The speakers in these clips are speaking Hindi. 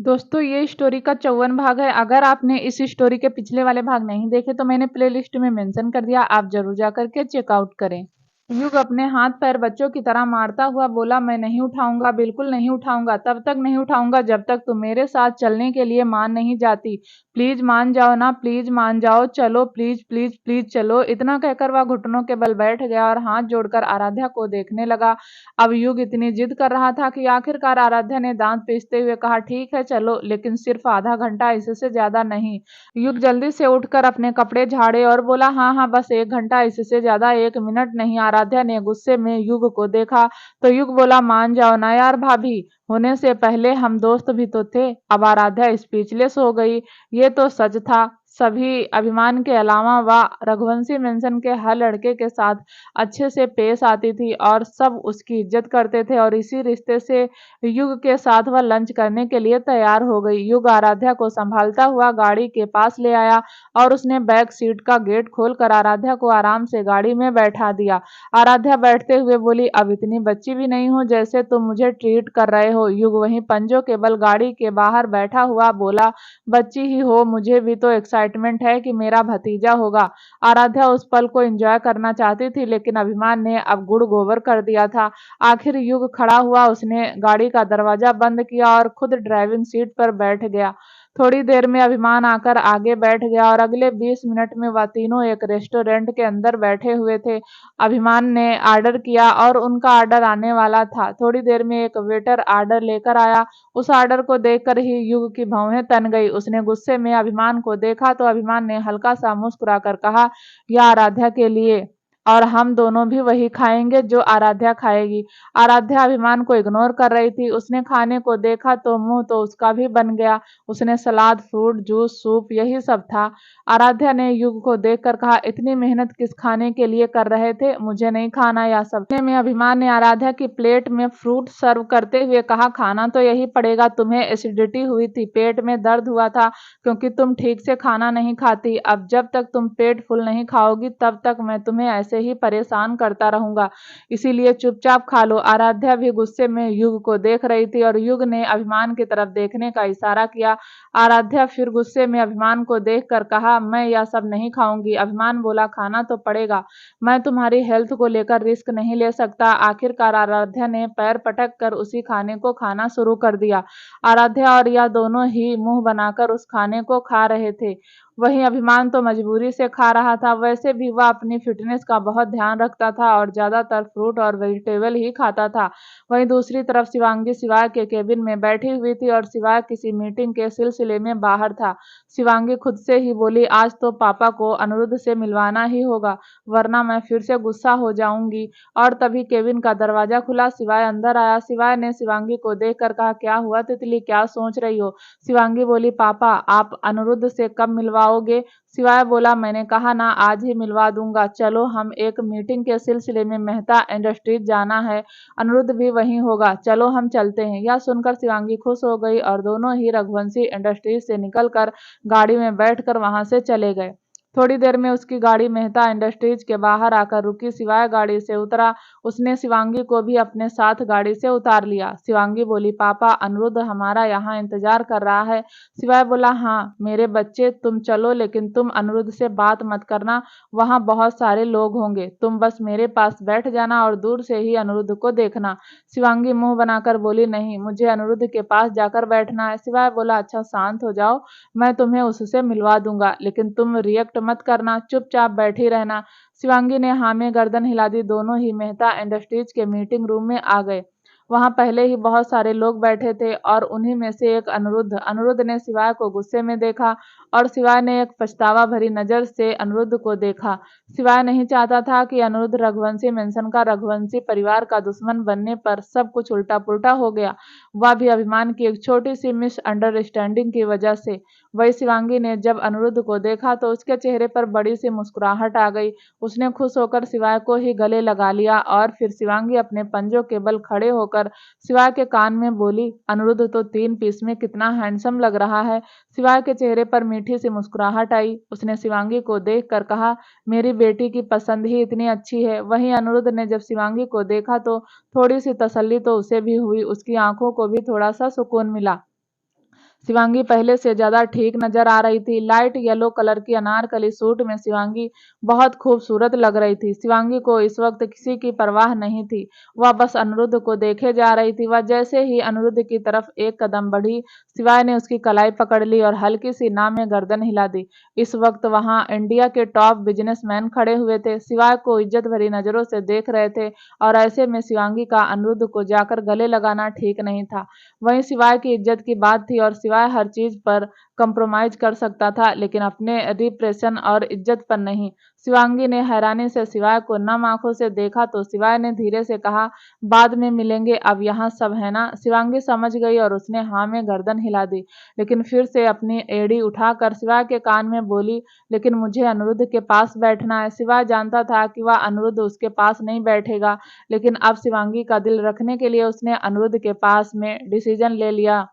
दोस्तों ये स्टोरी का 54 भाग है। अगर आपने इस स्टोरी के पिछले वाले भाग नहीं देखे तो मैंने प्लेलिस्ट में मेंशन कर दिया, आप जरूर जा करके चेकआउट करें। युग अपने हाथ पैर बच्चों की तरह मारता हुआ बोला, मैं नहीं उठाऊंगा, बिल्कुल नहीं उठाऊंगा, तब तक नहीं उठाऊंगा जब तक तुम मेरे साथ चलने के लिए मान नहीं जाती। प्लीज मान जाओ ना, प्लीज मान जाओ, चलो प्लीज प्लीज प्लीज चलो। इतना कहकर वह घुटनों के बल बैठ गया और हाथ जोड़कर आराध्या को देखने लगा। अब युग इतनी जिद कर रहा था कि आखिरकार आराध्या ने दांत पीसते हुए कहा, ठीक है चलो, लेकिन सिर्फ आधा घंटा, इससे ज्यादा नहीं। युग जल्दी से उठकर अपने कपड़े झाड़े और बोला, हाँ हाँ बस 1 घंटा, इससे ज्यादा 1 मिनट नहीं। आराध्या ने गुस्से में युग को देखा तो युग बोला, मान जाओ ना यार, भाभी होने से पहले हम दोस्त भी तो थे। अब आराध्या स्पीचलेस हो गई। ये तो सच था, सभी अभिमान के अलावा वह रघुवंशी मेंशन के हर लड़के के साथ अच्छे से पेश आती थी और सब उसकी इज्जत करते थे, और इसी रिश्ते से युग के साथ वह लंच करने के लिए तैयार हो गई। युग आराध्या को संभालता हुआ गाड़ी के पास ले आया और उसने बैक सीट का गेट खोलकर आराध्या को आराम से गाड़ी में बैठा दिया। आराध्या बैठते हुए बोली, अब इतनी बच्ची भी नहीं हूँ जैसे तुम मुझे ट्रीट कर रहे हो। युग वहीं पंजों के बल गाड़ी के बाहर बैठा हुआ बोला, बच्ची ही हो, मुझे भी तो एक्साइटमेंट है कि मेरा भतीजा होगा। आराध्या उस पल को एंजॉय करना चाहती थी, लेकिन अभिमान ने अब गुड़ गोबर कर दिया था। आखिर युग खड़ा हुआ, उसने गाड़ी का दरवाजा बंद किया और खुद ड्राइविंग सीट पर बैठ गया। थोड़ी देर में अभिमान आकर आगे बैठ गया और अगले 20 मिनट में वह तीनों एक रेस्टोरेंट के अंदर बैठे हुए थे। अभिमान ने ऑर्डर किया और उनका ऑर्डर आने वाला था। थोड़ी देर में एक वेटर ऑर्डर लेकर आया। उस ऑर्डर को देखकर ही युग की भौहें तन गई। उसने गुस्से में अभिमान को देखा तो अभिमान ने हल्का सा मुस्कुराकर कहा, यह आराध्या के लिए, और हम दोनों भी वही खाएंगे जो आराध्या खाएगी। आराध्या अभिमान को इग्नोर कर रही थी। उसने खाने को देखा तो मुंह तो उसका भी बन गया। उसने सलाद, फ्रूट, जूस, सूप, यही सब था। आराध्या ने युग को देखकर कहा, इतनी मेहनत किस खाने के लिए कर रहे थे, मुझे नहीं खाना यह सब। इतने में अभिमान ने आराध्या की प्लेट में फ्रूट सर्व करते हुए कहा, खाना तो यही पड़ेगा, तुम्हें एसिडिटी हुई थी, पेट में दर्द हुआ था क्योंकि तुम ठीक से खाना नहीं खाती। अब जब तक तुम पेट फुल नहीं खाओगी तब तक मैं तुम्हें ऐसे ही परेशान करता रहूंगा, इसीलिए चुपचाप खा लो। आराध्या भी गुस्से में युग को देख रही थी और युग ने अभिमान की तरफ देखने का इशारा किया। आराध्या फिर गुस्से में अभिमान को देखकर कहा, मैं यह सब नहीं खाऊंगी। अभिमान बोला, खाना तो पड़ेगा, मैं तुम्हारी हेल्थ को लेकर रिस्क नहीं ले सकता। आखिरकार आराध्या ने पैर पटक कर उसी खाने को खाना शुरू कर दिया। आराध्या और यह दोनों ही मुंह बनाकर उस खाने को खा रहे थे। वहीं अभिमान तो मजबूरी से खा रहा था। वैसे भी वह अपनी फिटनेस का बहुत ध्यान रखता था और ज्यादातर फ्रूट और वेजिटेबल ही खाता था। वहीं दूसरी तरफ शिवांगी शिवाय के केबिन में बैठी हुई थी और शिवाय किसी मीटिंग के सिलसिले में बाहर था। शिवांगी खुद से ही बोली, आज तो पापा को अनिरुद्ध से मिलवाना ही होगा, वरना मैं फिर से गुस्सा हो जाऊंगी। और तभी केबिन का दरवाजा खुला, शिवाय अंदर आया। शिवाय ने शिवांगी को देखकर कहा, क्या हुआ तितली, क्या सोच रही हो? शिवांगी बोली, पापा आप अनिरुद्ध से कब मिलवाओगे? शिवाय बोला, मैंने कहा ना, आज ही मिलवा दूंगा। चलो, हम एक मीटिंग के सिलसिले में मेहता इंडस्ट्रीज जाना है, अनिरुद्ध भी वहीं होगा, चलो हम चलते हैं। यह सुनकर शिवांगी खुश हो गई और दोनों ही रघुवंशी इंडस्ट्रीज से निकलकर गाड़ी में बैठकर वहां से चले गए। थोड़ी देर में उसकी गाड़ी मेहता इंडस्ट्रीज के बाहर आकर रुकी। शिवाय गाड़ी से उतरा। उसने शिवांगी को भी अपने साथ गाड़ी से उतार लिया। शिवांगी बोली, पापा अनिरुद्ध हमारा यहाँ इंतजार कर रहा है। शिवाय बोला, हाँ मेरे बच्चे, तुम चलो, लेकिन तुम अनिरुद्ध से बात मत करना, वहाँ बहुत सारे लोग होंगे, तुम बस मेरे पास बैठ जाना और दूर से ही अनिरुद्ध को देखना। शिवांगी मुंह बनाकर बोली, नहीं, मुझे अनिरुद्ध के पास जाकर बैठना है। शिवाय बोला, अच्छा शांत हो जाओ, मैं तुम्हें उससे मिलवा दूंगा, लेकिन तुम रिएक्ट मत करना, चुपचाप बैठी रहना। शिवांगी ने हाँ में गर्दन हिला दी। दोनों ही मेहता इंडस्ट्रीज के मीटिंग रूम में आ गए। वहां पहले ही बहुत सारे लोग बैठे थे और उन्हीं में से एक अनिरुद्ध। अनिरुद्ध ने शिवाय को गुस्से में देखा और शिवाय ने एक पछतावा भरी नजर से अनिरुद्ध को देखा। शिवाय नहीं चाहता था कि अनिरुद्ध रघुवंशी मेंशन का रघुवंशी परिवार का दुश्मन बनने पर सब कुछ उल्टा पुल्टा हो गया, वह भी अभिमान की एक छोटी सी मिसअंडरस्टैंडिंग की वजह से। वही शिवांगी ने जब अनिरुद्ध को देखा तो उसके चेहरे पर बड़ी सी मुस्कुराहट आ गई। उसने खुश होकर शिवाय को ही गले लगा लिया और फिर शिवांगी अपने पंजों के बल खड़े होकर शिवाय के कान में बोली, अनिरुद्ध तो 3 पीस में कितना हैंडसम लग रहा है। शिवाय के चेहरे पर मीठी सी मुस्कुराहट आई। उसने शिवांगी को देख कर कहा, मेरी बेटी की पसंद ही इतनी अच्छी है। वहीं अनिरुद्ध ने जब शिवांगी को देखा तो थोड़ी सी तसल्ली तो उसे भी हुई, उसकी आंखों को भी थोड़ा सा सुकून मिला। शिवांगी पहले से ज्यादा ठीक नजर आ रही थी। लाइट येलो कलर की अनारकली सूट में शिवांगी बहुत खूबसूरत लग रही थी। शिवांगी को इस वक्त किसी की परवाह नहीं थी, वह बस अनिरुद्ध को देखे जा रही थी। वह जैसे ही अनिरुद्ध की तरफ एक कदम बढ़ी, शिवाय ने उसकी कलाई पकड़ ली और हल्की सी नाक में गर्दन हिला दी। इस वक्त वहां इंडिया के टॉप बिजनेसमैन खड़े हुए थे, शिवाय को इज्जत भरी नजरों से देख रहे थे और ऐसे में शिवांगी का अनिरुद्ध को जाकर गले लगाना ठीक नहीं था। वहीं शिवाय की इज्जत की बात थी और शिवाय हर चीज पर कंप्रोमाइज कर सकता था, लेकिन अपने रिप्रेशन और इज्जत पर नहीं। शिवांगी ने हैरानी से शिवाय को नम आंखों से देखा तो शिवाय ने धीरे से कहा, बाद में मिलेंगे, अब यहाँ सब है ना। शिवांगी समझ गई और उसने हाँ में गर्दन हिला दी, लेकिन फिर से अपनी एड़ी उठाकर शिवाय के कान में बोली, लेकिन मुझे अनिरुद्ध के पास बैठना है। शिवाय जानता था कि वह अनिरुद्ध उसके पास नहीं बैठेगा, लेकिन अब शिवांगी का दिल रखने के लिए उसने अनिरुद्ध के पास में डिसीजन ले लिया।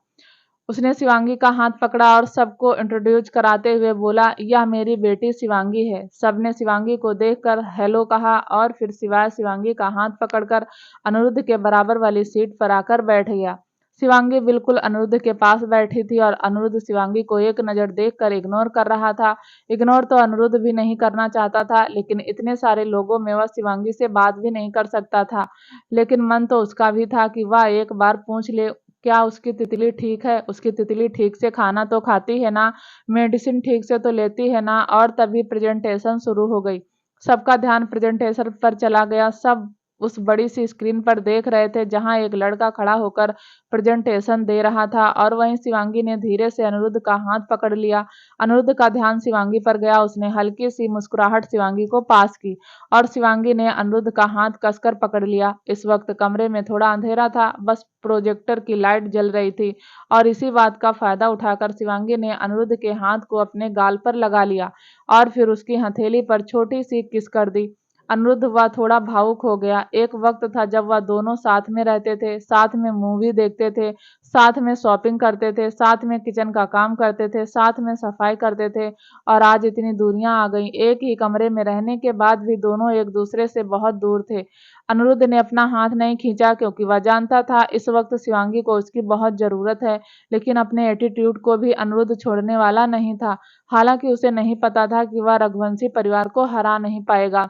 उसने शिवांगी का हाथ पकड़ा और सबको इंट्रोड्यूस कराते हुए बोला, यह मेरी बेटी शिवांगी है। सबने शिवांगी को देखकर हेलो कहा और फिर शिवाय शिवांगी का हाथ पकड़कर अनिरुद्ध के बराबर वाली सीट पर आकर बैठ गया। शिवांगी बिल्कुल अनिरुद्ध के पास बैठी थी और अनिरुद्ध शिवांगी को एक नज़र देखकर इग्नोर कर रहा था। इग्नोर तो अनिरुद्ध भी नहीं करना चाहता था, लेकिन इतने सारे लोगों में वह शिवांगी से बात भी नहीं कर सकता था। लेकिन मन तो उसका भी था कि वह एक बार पूछ ले, क्या उसकी तितली ठीक है, उसकी तितली ठीक से खाना तो खाती है ना, मेडिसिन ठीक से तो लेती है ना। और तभी प्रेजेंटेशन शुरू हो गई। सबका ध्यान प्रेजेंटेशन पर चला गया। सब उस बड़ी सी स्क्रीन पर देख रहे थे जहां एक लड़का खड़ा होकर प्रेजेंटेशन दे रहा था और वहीं शिवांगी ने धीरे से अनिरुद्ध का हाथ पकड़ लिया। अनिरुद्ध का ध्यान शिवांगी पर गया। उसने हल्की सी मुस्कुराहट शिवांगी को पास की और शिवांगी ने अनिरुद्ध का हाथ कसकर पकड़ लिया। इस वक्त कमरे में थोड़ा अंधेरा था, बस प्रोजेक्टर की लाइट जल रही थी और इसी बात का फायदा उठाकर शिवांगी ने अनिरुद्ध के हाथ को अपने गाल पर लगा लिया और फिर उसकी हथेली पर छोटी सी किस कर दी। अनिरुद्ध वह थोड़ा भावुक हो गया। एक वक्त था जब वह दोनों साथ में रहते थे, साथ में मूवी देखते थे, साथ में शॉपिंग करते थे, साथ में किचन का काम करते थे, साथ में सफाई करते थे, और आज इतनी दूरियां आ गईं। एक ही कमरे में रहने के बाद भी दोनों एक दूसरे से बहुत दूर थे। अनिरुद्ध ने अपना हाथ नहीं खींचा क्योंकि वह जानता था इस वक्त शिवांगी को उसकी बहुत जरूरत है, लेकिन अपने एटीट्यूड को भी अनिरुद्ध छोड़ने वाला नहीं था। हालांकि उसे नहीं पता था कि वह रघुवंशी परिवार को हरा नहीं पाएगा,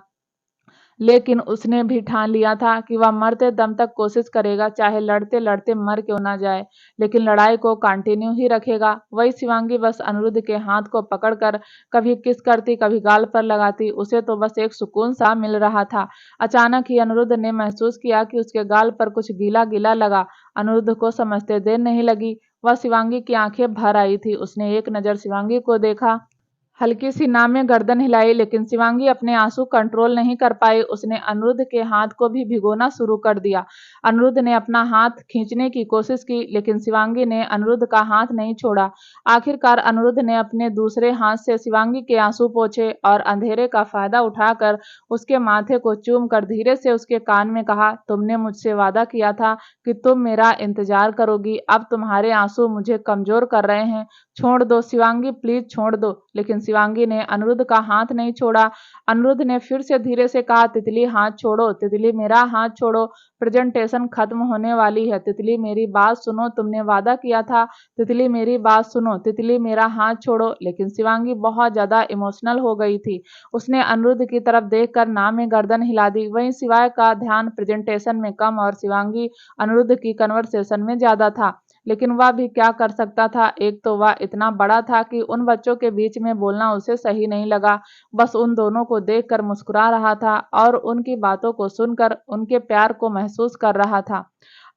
लेकिन उसने भी ठान लिया था कि वह मरते दम तक कोशिश करेगा, चाहे लड़ते लड़ते मर क्यों ना जाए, लेकिन लड़ाई को कंटिन्यू ही रखेगा। वही शिवांगी बस अनिरुद्ध के हाथ को पकड़कर कभी किस करती, कभी गाल पर लगाती। उसे तो बस एक सुकून सा मिल रहा था। अचानक ही अनिरुद्ध ने महसूस किया कि उसके गाल पर कुछ गीला गीला लगा। अनिरुद्ध को समझते देर नहीं लगी। वह शिवांगी की आंखें भर आई थी। उसने एक नजर शिवांगी को देखा, हल्की सी ना में गर्दन हिलाई, लेकिन शिवांगी अपने आंसू कंट्रोल नहीं कर पाई। उसने अनिरुद्ध के हाथ को भी भिगोना शुरू कर दिया। अनिरुद्ध ने अपना हाथ खींचने की कोशिश की, लेकिन शिवांगी ने अनिरुद्ध का हाथ नहीं छोड़ा। आखिरकार अनिरुद्ध ने अपने दूसरे हाथ से शिवांगी के आंसू पोंछे और अंधेरे का फायदा उठाकर उसके माथे को चूम कर धीरे से उसके कान में कहा, तुमने मुझसे वादा किया था कि तुम मेरा इंतजार करोगी, अब तुम्हारे आंसू मुझे कमजोर कर रहे हैं, छोड़ दो शिवांगी, प्लीज छोड़ दो। लेकिन शिवांगी ने अनिरुद्ध का हाथ नहीं छोड़ा। अनिरुद्ध ने फिर से धीरे से कहा, तितली हाथ छोड़ो, तितली मेरा हाथ छोड़ो, प्रेजेंटेशन खत्म होने वाली है, तितली मेरी बात सुनो, तुमने वादा किया था, तितली मेरी बात सुनो, तितली मेरा हाथ छोड़ो। लेकिन शिवांगी बहुत ज्यादा इमोशनल हो गई थी। उसने अनिरुद्ध की तरफ देखकर ना में गर्दन हिला दी। वहीं शिवाय का ध्यान प्रेजेंटेशन में कम और शिवांगी अनिरुद्ध की कन्वर्सेशन में ज्यादा था। लेकिन वह भी क्या कर सकता था। एक तो वह इतना बड़ा था कि उन बच्चों के बीच में बोलना उसे सही नहीं लगा। बस उन दोनों को देखकर मुस्कुरा रहा था और उनकी बातों को सुनकर उनके प्यार को महसूस कर रहा था।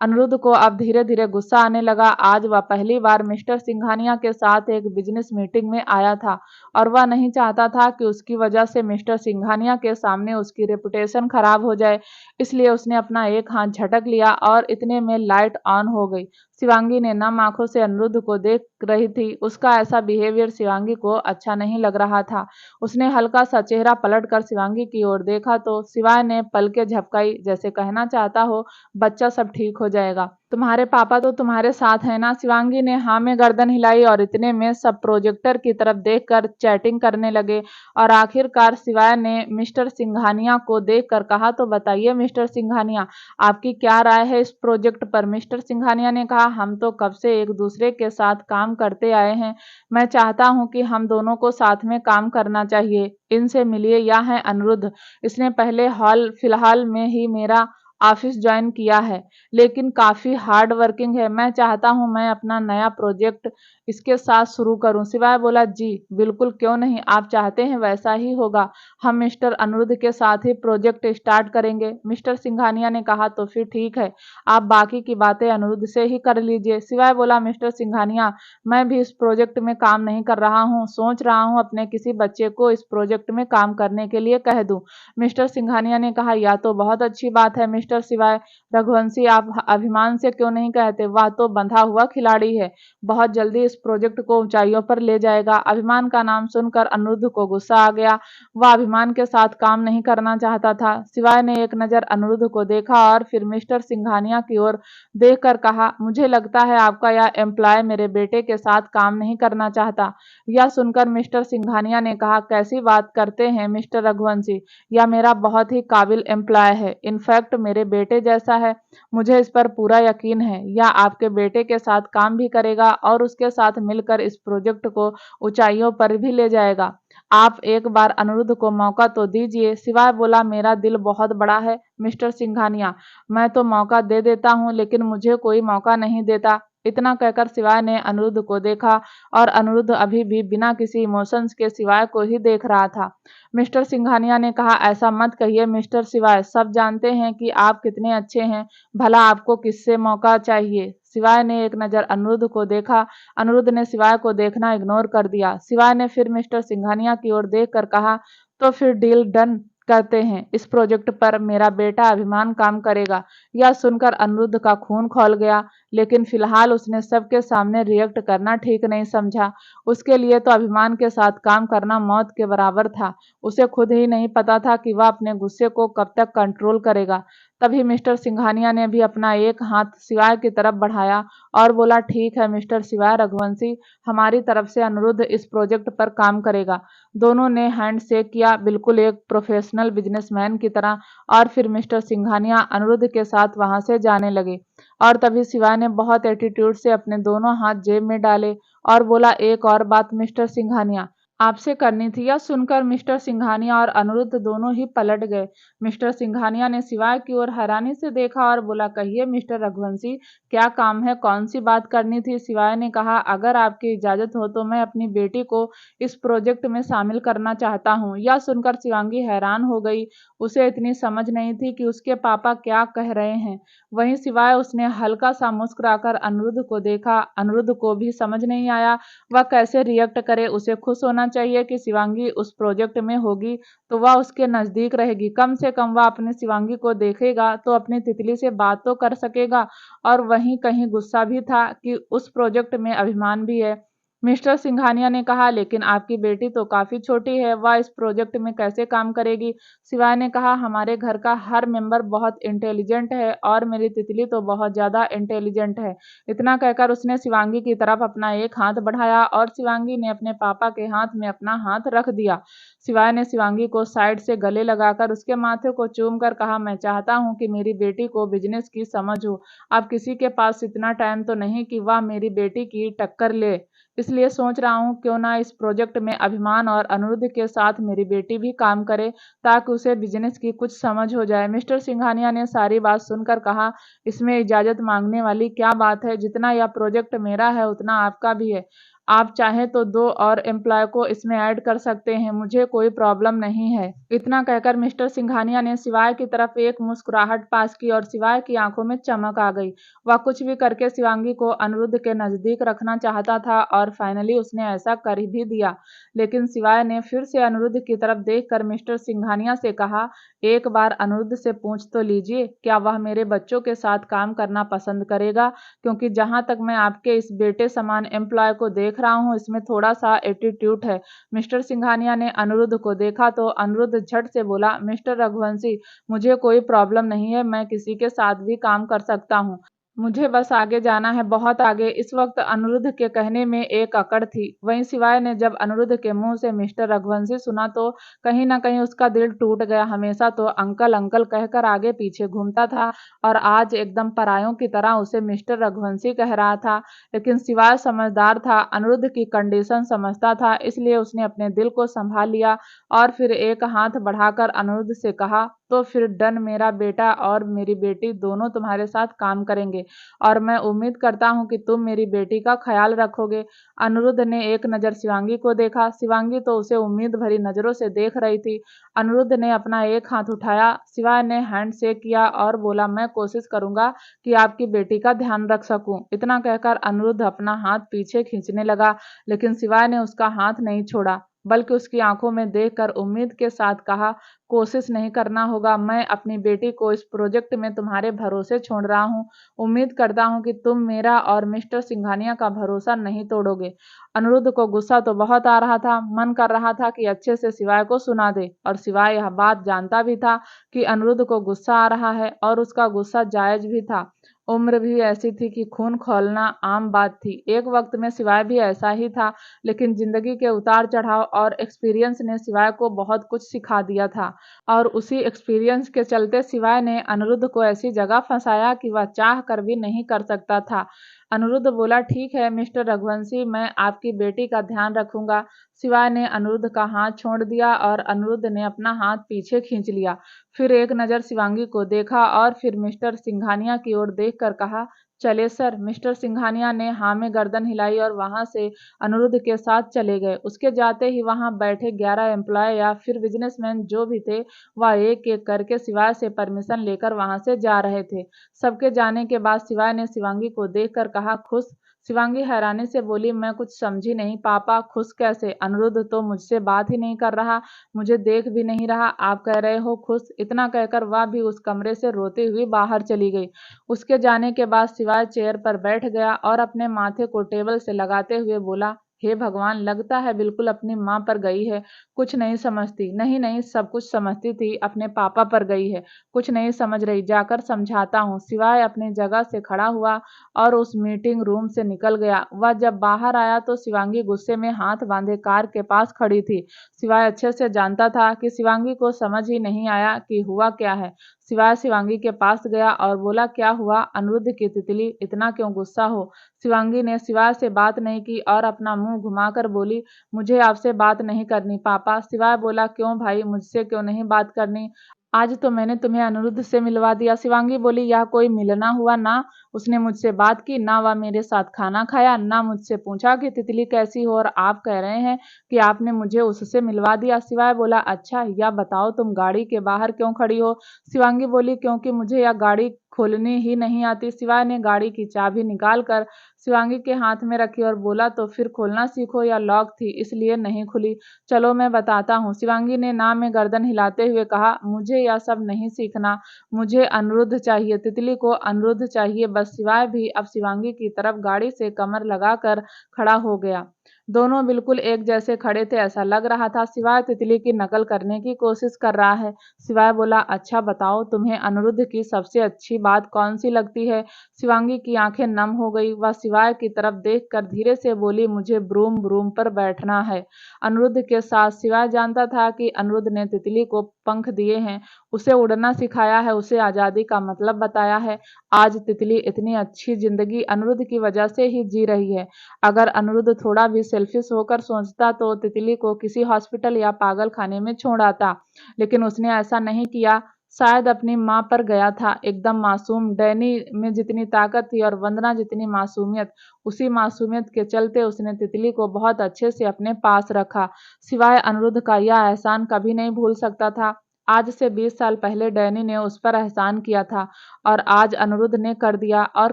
अनिरुद्ध को अब धीरे धीरे गुस्सा आने लगा। आज वह पहली बार मिस्टर सिंघानिया के साथ एक बिजनेस मीटिंग में आया था और वह नहीं चाहता था कि उसकी वजह से मिस्टर सिंघानिया के सामने उसकी रेपुटेशन खराब हो जाए। इसलिए उसने अपना एक हाथ झटक लिया और इतने में लाइट ऑन हो गई। शिवांगी ने नम आंखों से अनिरुद्ध को देख रही थी। उसका ऐसा बिहेवियर शिवांगी को अच्छा नहीं लग रहा था। उसने हल्का सा चेहरा पलट कर शिवांगी की ओर देखा तो शिवाय ने पलकें झपकाई, जैसे कहना चाहता हो, बच्चा सब ठीक हो जाएगा। तुम्हारे पापा तो तुम्हारे साथ हैं ना? शिवांगी ने हाँ में गर्दन हिलाई और इतने में सब प्रोजेक्टर की तरफ देखकर चैटिंग करने लगे और आखिरकार शिवाय ने मिस्टर सिंघानिया को देखकर कहा, तो बताइए मिस्टर सिंघानिया, आपकी क्या राय है इस प्रोजेक्ट पर? मिस्टर सिंघानिया ने कहा, हम तो कब से एक दूसरे के साथ काम करते आए हैं। मैं चाहता हूं कि हम दोनों को साथ में काम करना चाहिए। इनसे मिलिए, यह है अनिरुद्ध। इसने पहले फिलहाल में ही मेरा ऑफिस ज्वाइन किया है, लेकिन काफ़ी हार्ड वर्किंग है। मैं चाहता हूँ मैं अपना नया प्रोजेक्ट इसके साथ शुरू करूँ। शिवाय बोला, जी बिल्कुल, क्यों नहीं, आप चाहते हैं वैसा ही होगा। हम मिस्टर अनिरुद्ध के साथ ही प्रोजेक्ट स्टार्ट करेंगे। मिस्टर सिंघानिया ने कहा, तो फिर ठीक है, आप बाकी की बातें अनिरुद्ध से ही कर लीजिए। शिवाय बोला, मिस्टर सिंघानिया, मैं भी इस प्रोजेक्ट में काम नहीं कर रहा हूँ, सोच रहा हूँ अपने किसी बच्चे को इस प्रोजेक्ट में काम करने के लिए कह दूँ। मिस्टर सिंघानिया ने कहा, यह तो बहुत अच्छी बात है मिस्टर शिवाय। रघुवंशी, आप अभिमान से क्यों नहीं कहते? वह तो बंधा हुआ खिलाड़ी है, बहुत जल्दी इस प्रोजेक्ट को ऊंचाइयों पर ले जाएगा। अभिमान का नाम सुनकर अनिरुद्ध को गुस्सा आ गया। वह अभिमान के साथ काम नहीं करना चाहता था। शिवाय ने एक नज़र अनिरुद्ध को देखा और फिर मिस्टर सिंघानिया की ओर देखकर कहा, मुझे लगता है आपका यह एम्प्लॉय मेरे बेटे के साथ काम नहीं करना चाहता। यह सुनकर मिस्टर सिंघानिया ने कहा, कैसी बात करते हैं मिस्टर रघुवंशी, यह मेरा बहुत ही काबिल एम्प्लॉय है, इनफैक्ट मेरे बेटे जैसा है। मुझे इस पर पूरा यकीन है, यह आपके बेटे के साथ काम भी करेगा और उसके साथ मिलकर इस प्रोजेक्ट को ऊंचाइयों पर भी ले जाएगा। आप एक बार अनिरुद्ध को मौका तो दीजिए। शिवाय बोला, मेरा दिल बहुत बड़ा है मिस्टर सिंघानिया, मैं तो मौका दे देता हूँ, लेकिन मुझे कोई मौका नहीं देता। इतना कहकर शिवाय ने अनिरुद्ध को देखा और अनिरुद्ध अभी भी बिना किसी इमोशंस के शिवाय को ही देख रहा था। मिस्टर सिंघानिया ने कहा, ऐसा मत कहिए मिस्टर शिवाय, सब जानते हैं कि आप कितने अच्छे हैं, भला आपको किससे मौका चाहिए? शिवाय ने एक नज़र अनिरुद्ध को देखा। अनिरुद्ध ने शिवाय को देखना इग्नोर कर दिया। शिवाय ने फिर मिस्टर सिंघानिया की ओर देखकर कहा, तो फिर डील डन करते हैं, इस प्रोजेक्ट पर मेरा बेटा अभिमान काम करेगा। यह सुनकर अनिरुद्ध का खून खौल गया, लेकिन फिलहाल उसने सबके सामने रिएक्ट करना ठीक नहीं समझा। उसके लिए तो अभिमान के साथ काम करना मौत के बराबर था। उसे खुद ही नहीं पता था कि वह अपने गुस्से को कब तक कंट्रोल करेगा। तभी मिस्टर सिंघानिया ने भी अपना एक हाथ शिवाय की तरफ बढ़ाया और बोला, ठीक है मिस्टर शिवाय रघुवंशी, हमारी तरफ से अनिरुद्ध इस प्रोजेक्ट पर काम करेगा। दोनों ने हैंड शेक किया, बिल्कुल एक प्रोफेशनल बिजनेसमैन की तरह, और फिर मिस्टर सिंघानिया अनिरुद्ध के साथ वहां से जाने लगे। और तभी शिवाय ने बहुत एटीट्यूड से अपने दोनों हाथ जेब में डाले और बोला, एक और बात मिस्टर सिंघानिया आपसे करनी थी। यह सुनकर मिस्टर सिंघानिया और अनिरुद्ध दोनों ही पलट गए। मिस्टर सिंघानिया ने शिवाय की ओर हैरानी से देखा और बोला, कहिए मिस्टर रघुवंशी, क्या काम है, कौन सी बात करनी थी? शिवाय ने कहा, अगर आपकी इजाजत हो तो मैं अपनी बेटी को इस प्रोजेक्ट में शामिल करना चाहता हूँ। यह सुनकर शिवांगी हैरान हो गई। उसे इतनी समझ नहीं थी कि उसके पापा क्या कह रहे हैं। वहीं सिवाय उसने हल्का सा मुस्कुराकर अनिरुद्ध को देखा। अनिरुद्ध को भी समझ नहीं आया वह कैसे रिएक्ट करे। उसे खुश होना चाहिए कि शिवांगी उस प्रोजेक्ट में होगी तो वह उसके नज़दीक रहेगी, कम से कम वह अपनी शिवांगी को देखेगा तो अपनी तितली से बात तो कर सकेगा। और वहीं कहीं गुस्सा भी था कि उस प्रोजेक्ट में अभिमान भी है। मिस्टर सिंघानिया ने कहा, लेकिन आपकी बेटी तो काफ़ी छोटी है, वह इस प्रोजेक्ट में कैसे काम करेगी? शिवाय ने कहा, हमारे घर का हर मेंबर बहुत इंटेलिजेंट है और मेरी तितली तो बहुत ज़्यादा इंटेलिजेंट है। इतना कहकर उसने शिवांगी की तरफ अपना एक हाथ बढ़ाया और शिवांगी ने अपने पापा के हाथ में अपना हाथ रख दिया। शिवाय ने शिवांगी को साइड से गले लगाकर उसके माथे को चूम कर कहा, मैं चाहता हूँ कि मेरी बेटी को बिजनेस की समझ हो। अब किसी के पास इतना टाइम तो नहीं कि वह मेरी बेटी की टक्कर ले, इसलिए सोच रहा हूँ क्यों ना इस प्रोजेक्ट में अभिमान और अनिरुद्ध के साथ मेरी बेटी भी काम करे, ताकि उसे बिजनेस की कुछ समझ हो जाए। मिस्टर सिंघानिया ने सारी बात सुनकर कहा, इसमें इजाजत मांगने वाली क्या बात है, जितना यह प्रोजेक्ट मेरा है उतना आपका भी है। आप चाहें तो दो और एम्प्लॉय को इसमें ऐड कर सकते हैं, मुझे कोई प्रॉब्लम नहीं है। इतना कहकर मिस्टर सिंघानिया ने शिवाय की तरफ एक मुस्कुराहट पास की और शिवाय की आंखों में चमक आ गई। वह कुछ भी करके शिवांगी को अनिरुद्ध के नजदीक रखना चाहता था और फाइनली उसने ऐसा कर भी दिया। लेकिन शिवाय ने फिर से अनिरुद्ध की तरफ देखकर मिस्टर सिंघानिया से कहा, एक बार अनिरुद्ध से पूछ तो लीजिए, क्या वह मेरे बच्चों के साथ काम करना पसंद करेगा? क्योंकि जहां तक मैं आपके इस बेटे समान एम्प्लॉय को देख रहा हूं, इसमें थोड़ा सा एटीट्यूड है। मिस्टर सिंघानिया ने अनिरुद्ध को देखा तो अनिरुद्ध झट से बोला, मिस्टर रघुवंशी, मुझे कोई प्रॉब्लम नहीं है, मैं किसी के साथ भी काम कर सकता हूँ। मुझे बस आगे जाना है, बहुत आगे। इस वक्त अनिरुद्ध के कहने में एक अकड़ थी। वहीं शिवाय ने जब अनिरुद्ध के मुंह से मिस्टर रघुवंशी सुना तो कहीं ना कहीं उसका दिल टूट गया। हमेशा तो अंकल अंकल कहकर आगे पीछे घूमता था और आज एकदम परायों की तरह उसे मिस्टर रघुवंशी कह रहा था। लेकिन शिवाय समझदार था, अनिरुद्ध की कंडीशन समझता था, इसलिए उसने अपने दिल को संभाल लिया और फिर एक हाथ बढ़ाकर अनिरुद्ध से कहा, तो फिर डन, मेरा बेटा और मेरी बेटी दोनों तुम्हारे साथ काम करेंगे और मैं उम्मीद करता हूँ कि तुम मेरी बेटी का ख्याल रखोगे। अनिरुद्ध ने एक नज़र शिवांगी को देखा। शिवांगी तो उसे उम्मीद भरी नज़रों से देख रही थी। अनिरुद्ध ने अपना एक हाथ उठाया, शिवाय ने हैंड शेक किया और बोला, मैं कोशिश करूंगा कि आपकी बेटी का ध्यान रख सकूं। इतना कहकर अनिरुद्ध अपना हाथ पीछे खींचने लगा, लेकिन शिवाय ने उसका हाथ नहीं छोड़ा, बल्कि उसकी आंखों में देखकर उम्मीद के साथ कहा, कोशिश नहीं करना होगा, मैं अपनी बेटी को इस प्रोजेक्ट में तुम्हारे भरोसे छोड़ रहा हूँ। उम्मीद करता हूँ कि तुम मेरा और मिस्टर सिंघानिया का भरोसा नहीं तोड़ोगे। अनिरुद्ध को गुस्सा तो बहुत आ रहा था, मन कर रहा था कि अच्छे से शिवाय को सुना दे, और शिवाय यह बात जानता भी था कि अनिरुद्ध को गुस्सा आ रहा है और उसका गुस्सा जायज भी था। उम्र भी ऐसी थी कि खून खौलना आम बात थी। एक वक्त में शिवाय भी ऐसा ही था, लेकिन जिंदगी के उतार चढ़ाव और एक्सपीरियंस ने शिवाय को बहुत कुछ सिखा दिया था और उसी एक्सपीरियंस के चलते शिवाय ने अनिरुद्ध को ऐसी जगह फंसाया कि वह चाह कर भी नहीं कर सकता था। अनिरुद्ध बोला, ठीक है मिस्टर रघुवंशी, मैं आपकी बेटी का ध्यान रखूंगा। शिवाय ने अनिरुद्ध का हाथ छोड़ दिया और अनिरुद्ध ने अपना हाथ पीछे खींच लिया। फिर एक नज़र शिवांगी को देखा और फिर मिस्टर सिंघानिया की ओर देखकर कहा, चले सर। मिस्टर सिंघानिया ने हाँ में गर्दन हिलाई और वहां से अनिरुद्ध के साथ चले गए। उसके जाते ही वहां बैठे 11 एम्प्लॉय या फिर बिजनेसमैन जो भी थे, वह एक एक करके शिवाय से परमिशन लेकर वहां से जा रहे थे। सबके जाने के बाद शिवाय ने शिवांगी को देखकर कहा, खुश? शिवांगी हैरानी से बोली, मैं कुछ समझी नहीं पापा, खुश कैसे? अनिरुद्ध तो मुझसे बात ही नहीं कर रहा, मुझे देख भी नहीं रहा, आप कह रहे हो खुश? इतना कहकर वह भी उस कमरे से रोती हुई बाहर चली गई। उसके जाने के बाद शिवाय चेयर पर बैठ गया और अपने माथे को टेबल से लगाते हुए बोला, हे भगवान, लगता है बिल्कुल अपनी माँ पर गई है। कुछ नहीं समझती। नहीं नहीं, सब कुछ समझती थी, अपने पापा पर गई है। कुछ नहीं समझ रही, जाकर समझाता हूँ। शिवाय अपनी जगह से खड़ा हुआ और उस मीटिंग रूम से निकल गया। वह जब बाहर आया तो शिवांगी गुस्से में हाथ बांधे कार के पास खड़ी थी। शिवाय अच्छे से जानता था कि शिवांगी को समझ ही नहीं आया कि हुआ क्या है। शिवाय शिवांगी के पास गया और बोला, क्या हुआ अनिरुद्ध की तितली, इतना क्यों गुस्सा हो? शिवांगी ने शिवाय से बात नहीं की और अपना मुंह घुमाकर बोली, मुझे आपसे बात नहीं करनी पापा। शिवाय बोला, क्यों भाई, मुझसे क्यों नहीं बात करनी? आज तो मैंने तुम्हें अनिरुद्ध से मिलवा दिया। शिवांगी बोली, यह कोई मिलना हुआ? ना उसने मुझसे बात की, ना वह मेरे साथ खाना खाया, ना मुझसे पूछा कि तितली कैसी हो, और आप कह रहे हैं कि आपने मुझे उससे मिलवा दिया। शिवाय बोला, अच्छा या बताओ तुम गाड़ी के बाहर क्यों खड़ी हो? शिवांगी बोली, क्योंकि मुझे यह गाड़ी खोलनी ही नहीं आती। शिवाय ने गाड़ी की चाबी निकाल कर शिवांगी के हाथ में रखी और बोला, तो फिर खोलना सीखो, या लॉक थी इसलिए नहीं खुली? चलो मैं बताता हूँ। शिवांगी ने ना में गर्दन हिलाते हुए कहा, मुझे यह सब नहीं सीखना, मुझे अनिरुद्ध चाहिए, तितली को अनिरुद्ध चाहिए बस। शिवाय भी अब शिवांगी की तरफ गाड़ी से कमर लगाकर खड़ा हो गया। दोनों बिल्कुल एक जैसे खड़े थे, ऐसा लग रहा था शिवाय तितली की नकल करने की कोशिश कर रहा है। शिवाय बोला, अच्छा बताओ, तुम्हें अनिरुद्ध की सबसे अच्छी बात कौन सी लगती है? शिवांगी की आंखें नम हो गई। वह शिवाय की तरफ देखकर धीरे से बोली, मुझे ब्रूम ब्रूम पर बैठना है। अनिरुद्ध के साथ शिवाय जानता था कि अनिरुद्ध ने तितली को पंख दिए हैं, उसे उड़ना सिखाया है, उसे आजादी का मतलब बताया है। आज तितली इतनी अच्छी जिंदगी अनिरुद्ध की वजह से ही जी रही है। अगर अनिरुद्ध थोड़ा भी सेल्फिश होकर सोचता तो तितली को किसी हॉस्पिटल या पागल खाने में छोड़ आता, लेकिन उसने ऐसा नहीं किया। शायद अपनी माँ पर गया था, एकदम मासूम। डैनी में जितनी ताकत थी और वंदना जितनी मासूमियत, उसी मासूमियत के चलते उसने तितली को बहुत अच्छे से अपने पास रखा। सिवाय अनिरुद्ध का यह एहसान कभी नहीं भूल सकता था। आज से 20 साल पहले डैनी ने उस पर एहसान किया था और आज अनिरुद्ध ने कर दिया, और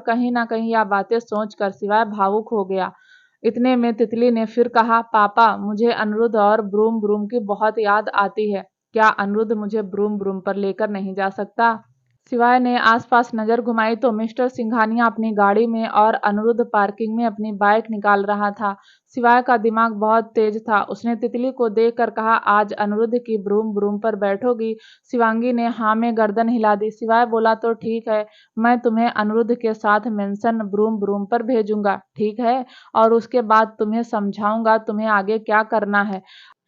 कहीं ना कहीं यह बातें सोचकर सिवाय भावुक हो गया। इतने में तितली ने फिर कहा, पापा, मुझे अनिरुद्ध और ब्रूम ब्रूम की बहुत याद आती है। क्या अनिरुद्ध मुझे ब्रूम ब्रूम पर लेकर नहीं जा सकता? शिवाय ने आसपास नजर घुमाई तो मिस्टर सिंघानिया अपनी गाड़ी में और अनिरुद्ध पार्किंग में अपनी बाइक निकाल रहा था। शिवाय का दिमाग बहुत तेज था। उसने तितली को देखकर कहा, आज अनिरुद्ध की ब्रूम ब्रूम पर बैठोगी? शिवांगी ने हाँ में गर्दन हिला दी। शिवाय बोला, तो ठीक है, मैं तुम्हें अनिरुद्ध के साथ मेंशन ब्रूम ब्रूम पर भेजूंगा, ठीक है? और उसके बाद तुम्हें समझाऊंगा तुम्हें आगे क्या करना है।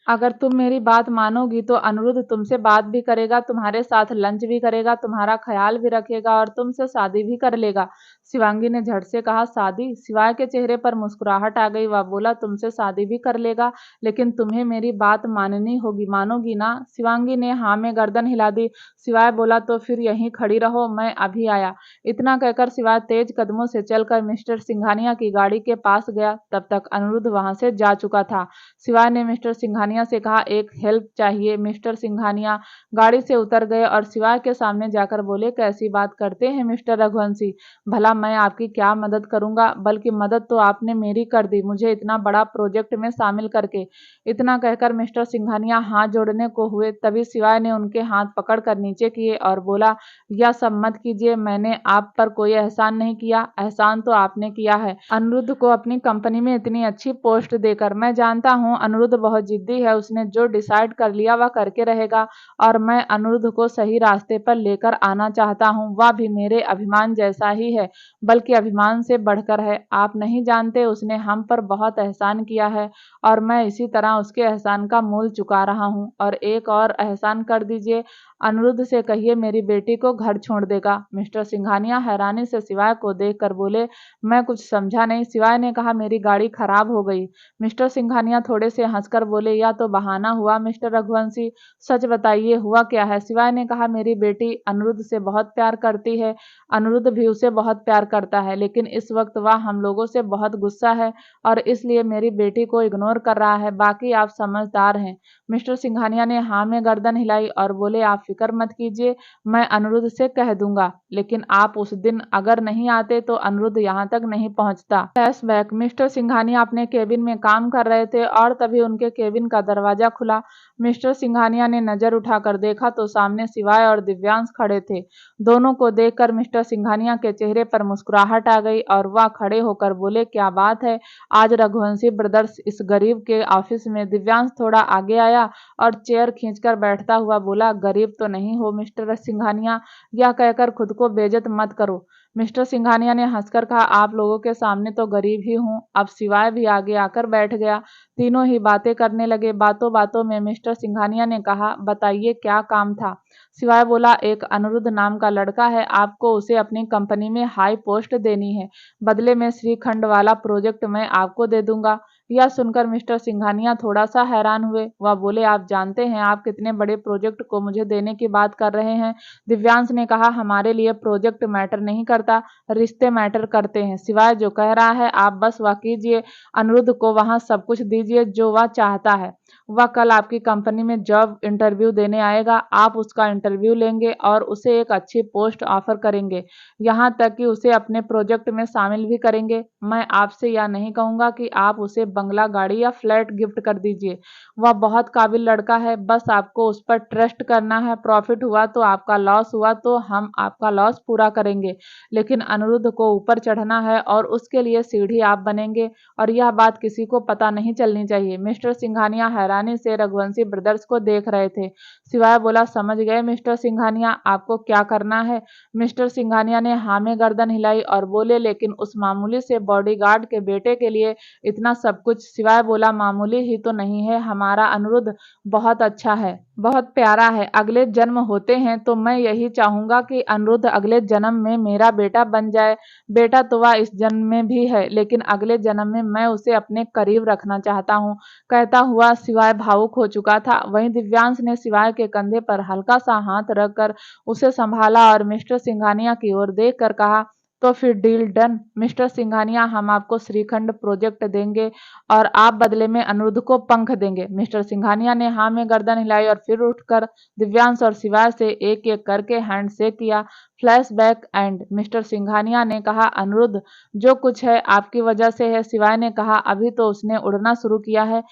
अगर तुम मेरी बात मानोगी तो अनिरुद्ध तुमसे बात भी करेगा, तुम्हारे साथ लंच भी करेगा, तुम्हारा ख्याल भी रखेगा और तुमसे शादी भी कर लेगा। शिवांगी ने झट से कहा, शादी? शिवाय के चेहरे पर मुस्कुराहट आ गई। वह बोला, तुमसे शादी भी कर लेगा, लेकिन तुम्हें मेरी बात माननी होगी, मानोगी ना? शिवांगी ने हाँ में गर्दन हिला दी। शिवाय बोला, तो फिर यहीं खड़ी रहो, मैं अभी आया। इतना कहकर शिवाय तेज कदमों से चलकर मिस्टर सिंघानिया की गाड़ी के पास गया। तब तक अनिरुद्ध वहां से जा चुका था। शिवाय ने मिस्टर सिंघानिया से कहा, एक हेल्प चाहिए। मिस्टर सिंघानिया गाड़ी से उतर गए और शिवाय के सामने जाकर बोले, कैसी बात करते हैं मिस्टर रघुवंशी? भला मैं आपकी क्या मदद करूंगा? बल्कि मदद तो आपने मेरी कर दी, मुझे इतना बड़ा प्रोजेक्ट में शामिल करके। इतना कहकर मिस्टर सिंघानिया हाथ जोड़ने को हुए, तभी शिवाय ने उनके हाथ पकड़कर नीचे किए और बोला, यह सब मत कीजिए, मैंने आप पर कोई एहसान नहीं किया। एहसान तो आपने किया है अनिरुद्ध को अपनी कंपनी में इतनी अच्छी पोस्ट देकर। मैं जानता हूँ अनिरुद्ध बहुत जिद्दी है, उसने जो डिसाइड कर लिया वह करके रहेगा, और मैं अनिरुद्ध को सही रास्ते पर लेकर आना चाहता हूँ। वह भी मेरे अभिमान जैसा ही है, बल्कि अभिमान से बढ़कर है। आप नहीं जानते, उसने हम पर बहुत एहसान किया है और मैं इसी तरह उसके एहसान का मूल चुका रहा हूँ। और एक और एहसान कर दीजिए, अनिरुद्ध से कहिए मेरी बेटी को घर छोड़ देगा। मिस्टर सिंघानिया हैरानी से शिवाय को देखकर बोले, मैं कुछ समझा नहीं। शिवाय ने कहा, मेरी गाड़ी खराब हो गई। मिस्टर सिंघानिया थोड़े से हंसकर बोले, या तो बहाना हुआ मिस्टर रघुवंशी, सच बताइए हुआ क्या है? शिवाय ने कहा, मेरी बेटी अनिरुद्ध से बहुत प्यार करती है, अनिरुद्ध भी उसे बहुत प्यार करता है, लेकिन इस वक्त वह हम लोगों से बहुत गुस्सा है और इसलिए मेरी बेटी को इग्नोर कर रहा है। बाकी आप समझदार हैं। मिस्टर सिंघानिया ने हाँ में गर्दन हिलाई और बोले, आप फिक्र मत कीजिए, मैं अनिरुद्ध से कह दूंगा, लेकिन आप उस दिन अगर नहीं आते तो अनिरुद्ध यहाँ तक नहीं पहुँचता। फ्लैशबैक, मिस्टर सिंघानिया अपने केबिन में काम कर रहे थे और तभी उनके केबिन का दरवाजा खुला। मिस्टर सिंघानिया ने नजर उठाकर देखा तो सामने शिवाय और दिव्यांश खड़े थे। दोनों को देखकर मिस्टर सिंघानिया के चेहरे पर मुस्कुराहट आ गई और वह खड़े होकर बोले, क्या बात है, आज रघुवंशी ब्रदर्स इस गरीब के ऑफिस में? दिव्यांश थोड़ा आगे आया और चेयर खींचकर बैठता हुआ बोला, गरीब तो नहीं हो मिस्टर सिंघानिया, यह कहकर खुद को बेइज्जत मत करो। मिस्टर सिंघानिया ने हंसकर कहा, आप लोगों के सामने तो गरीब ही हूँ। अब शिवाय भी आगे आकर बैठ गया। तीनों ही बातें करने लगे। बातों बातों में मिस्टर सिंघानिया ने कहा, बताइए क्या काम था? शिवाय बोला, एक अनिरुद्ध नाम का लड़का है, आपको उसे अपनी कंपनी में हाई पोस्ट देनी है, बदले में श्रीखंड वाला प्रोजेक्ट मैं आपको दे दूंगा। यह सुनकर मिस्टर सिंघानिया थोड़ा सा हैरान हुए। वह बोले, आप जानते हैं आप कितने बड़े प्रोजेक्ट को मुझे देने की बात कर रहे हैं? दिव्यांश ने कहा, हमारे लिए प्रोजेक्ट मैटर नहीं करता, रिश्ते मैटर करते हैं। शिवाय जो कह रहा है आप बस वह कीजिए, अनिरुद्ध को वहां सब कुछ दीजिए जो वह चाहता है। वह कल आपकी कंपनी में जॉब इंटरव्यू देने आएगा, आप उसका इंटरव्यू लेंगे और उसे एक अच्छी पोस्ट ऑफर करेंगे, यहाँ तक कि उसे अपने प्रोजेक्ट में शामिल भी करेंगे। मैं आपसे यह नहीं कहूँगा कि आप उसे बंगला, गाड़ी या फ्लैट गिफ्ट कर दीजिए। वह बहुत काबिल लड़का है, बस आपको उस पर ट्रस्ट करना है। प्रॉफिट हुआ तो आपका, लॉस हुआ तो हम आपका लॉस पूरा करेंगे, लेकिन अनिरुद्ध को ऊपर चढ़ना है और उसके लिए सीढ़ी आप बनेंगे, और यह बात किसी को पता नहीं चलनी चाहिए। मिस्टर सिंघानिया हैरानी से रघुवंशी ब्रदर्स को देख रहे थे। शिवाय बोला, समझ गए मिस्टर सिंघानिया, आपको क्या करना है? मिस्टर सिंघानिया ने हाँ में गर्दन हिलाई और बोले, लेकिन उस मामूली से बॉडीगार्ड के बेटे के लिए इतना सब कुछ? शिवाय बोला, मामूली ही तो नहीं है, हमारा अनिरुद्ध बहुत अच्छा है, बहुत प्यारा है। अगले जन्म होते हैं तो मैं यही चाहूंगा कि अनिरुद्ध अगले जन्म में मेरा बेटा बन जाए। बेटा तो वह इस जन्म में भी है, लेकिन अगले जन्म में मैं उसे अपने करीब रखना चाहता हूँ। कहता हुआ शिवाय भावुक हो चुका था। वहीं दिव्यांश ने शिवाय के कंधे पर हल्का सा हाथ रखकर उसे संभाला और मिस्टर सिंघानिया की ओर देखकर कहा, तो फिर डील डन मिस्टर सिंघानिया, हम आपको श्रीखंड प्रोजेक्ट देंगे और आप बदले में अनिरुद्ध को पंख देंगे। मिस्टर सिंघानिया ने हाँ में गर्दन हिलाई और फिर उठकर दिव्यांश और शिवाय से एक एक करके हैंडशेक किया। फ्लैशबैक एंड, मिस्टर सिंघानिया ने कहा, अनिरुद्ध जो कुछ है आपकी वजह से है। शिवाय ने कहा, अभी तो उसने उड़ना शुरू किया है,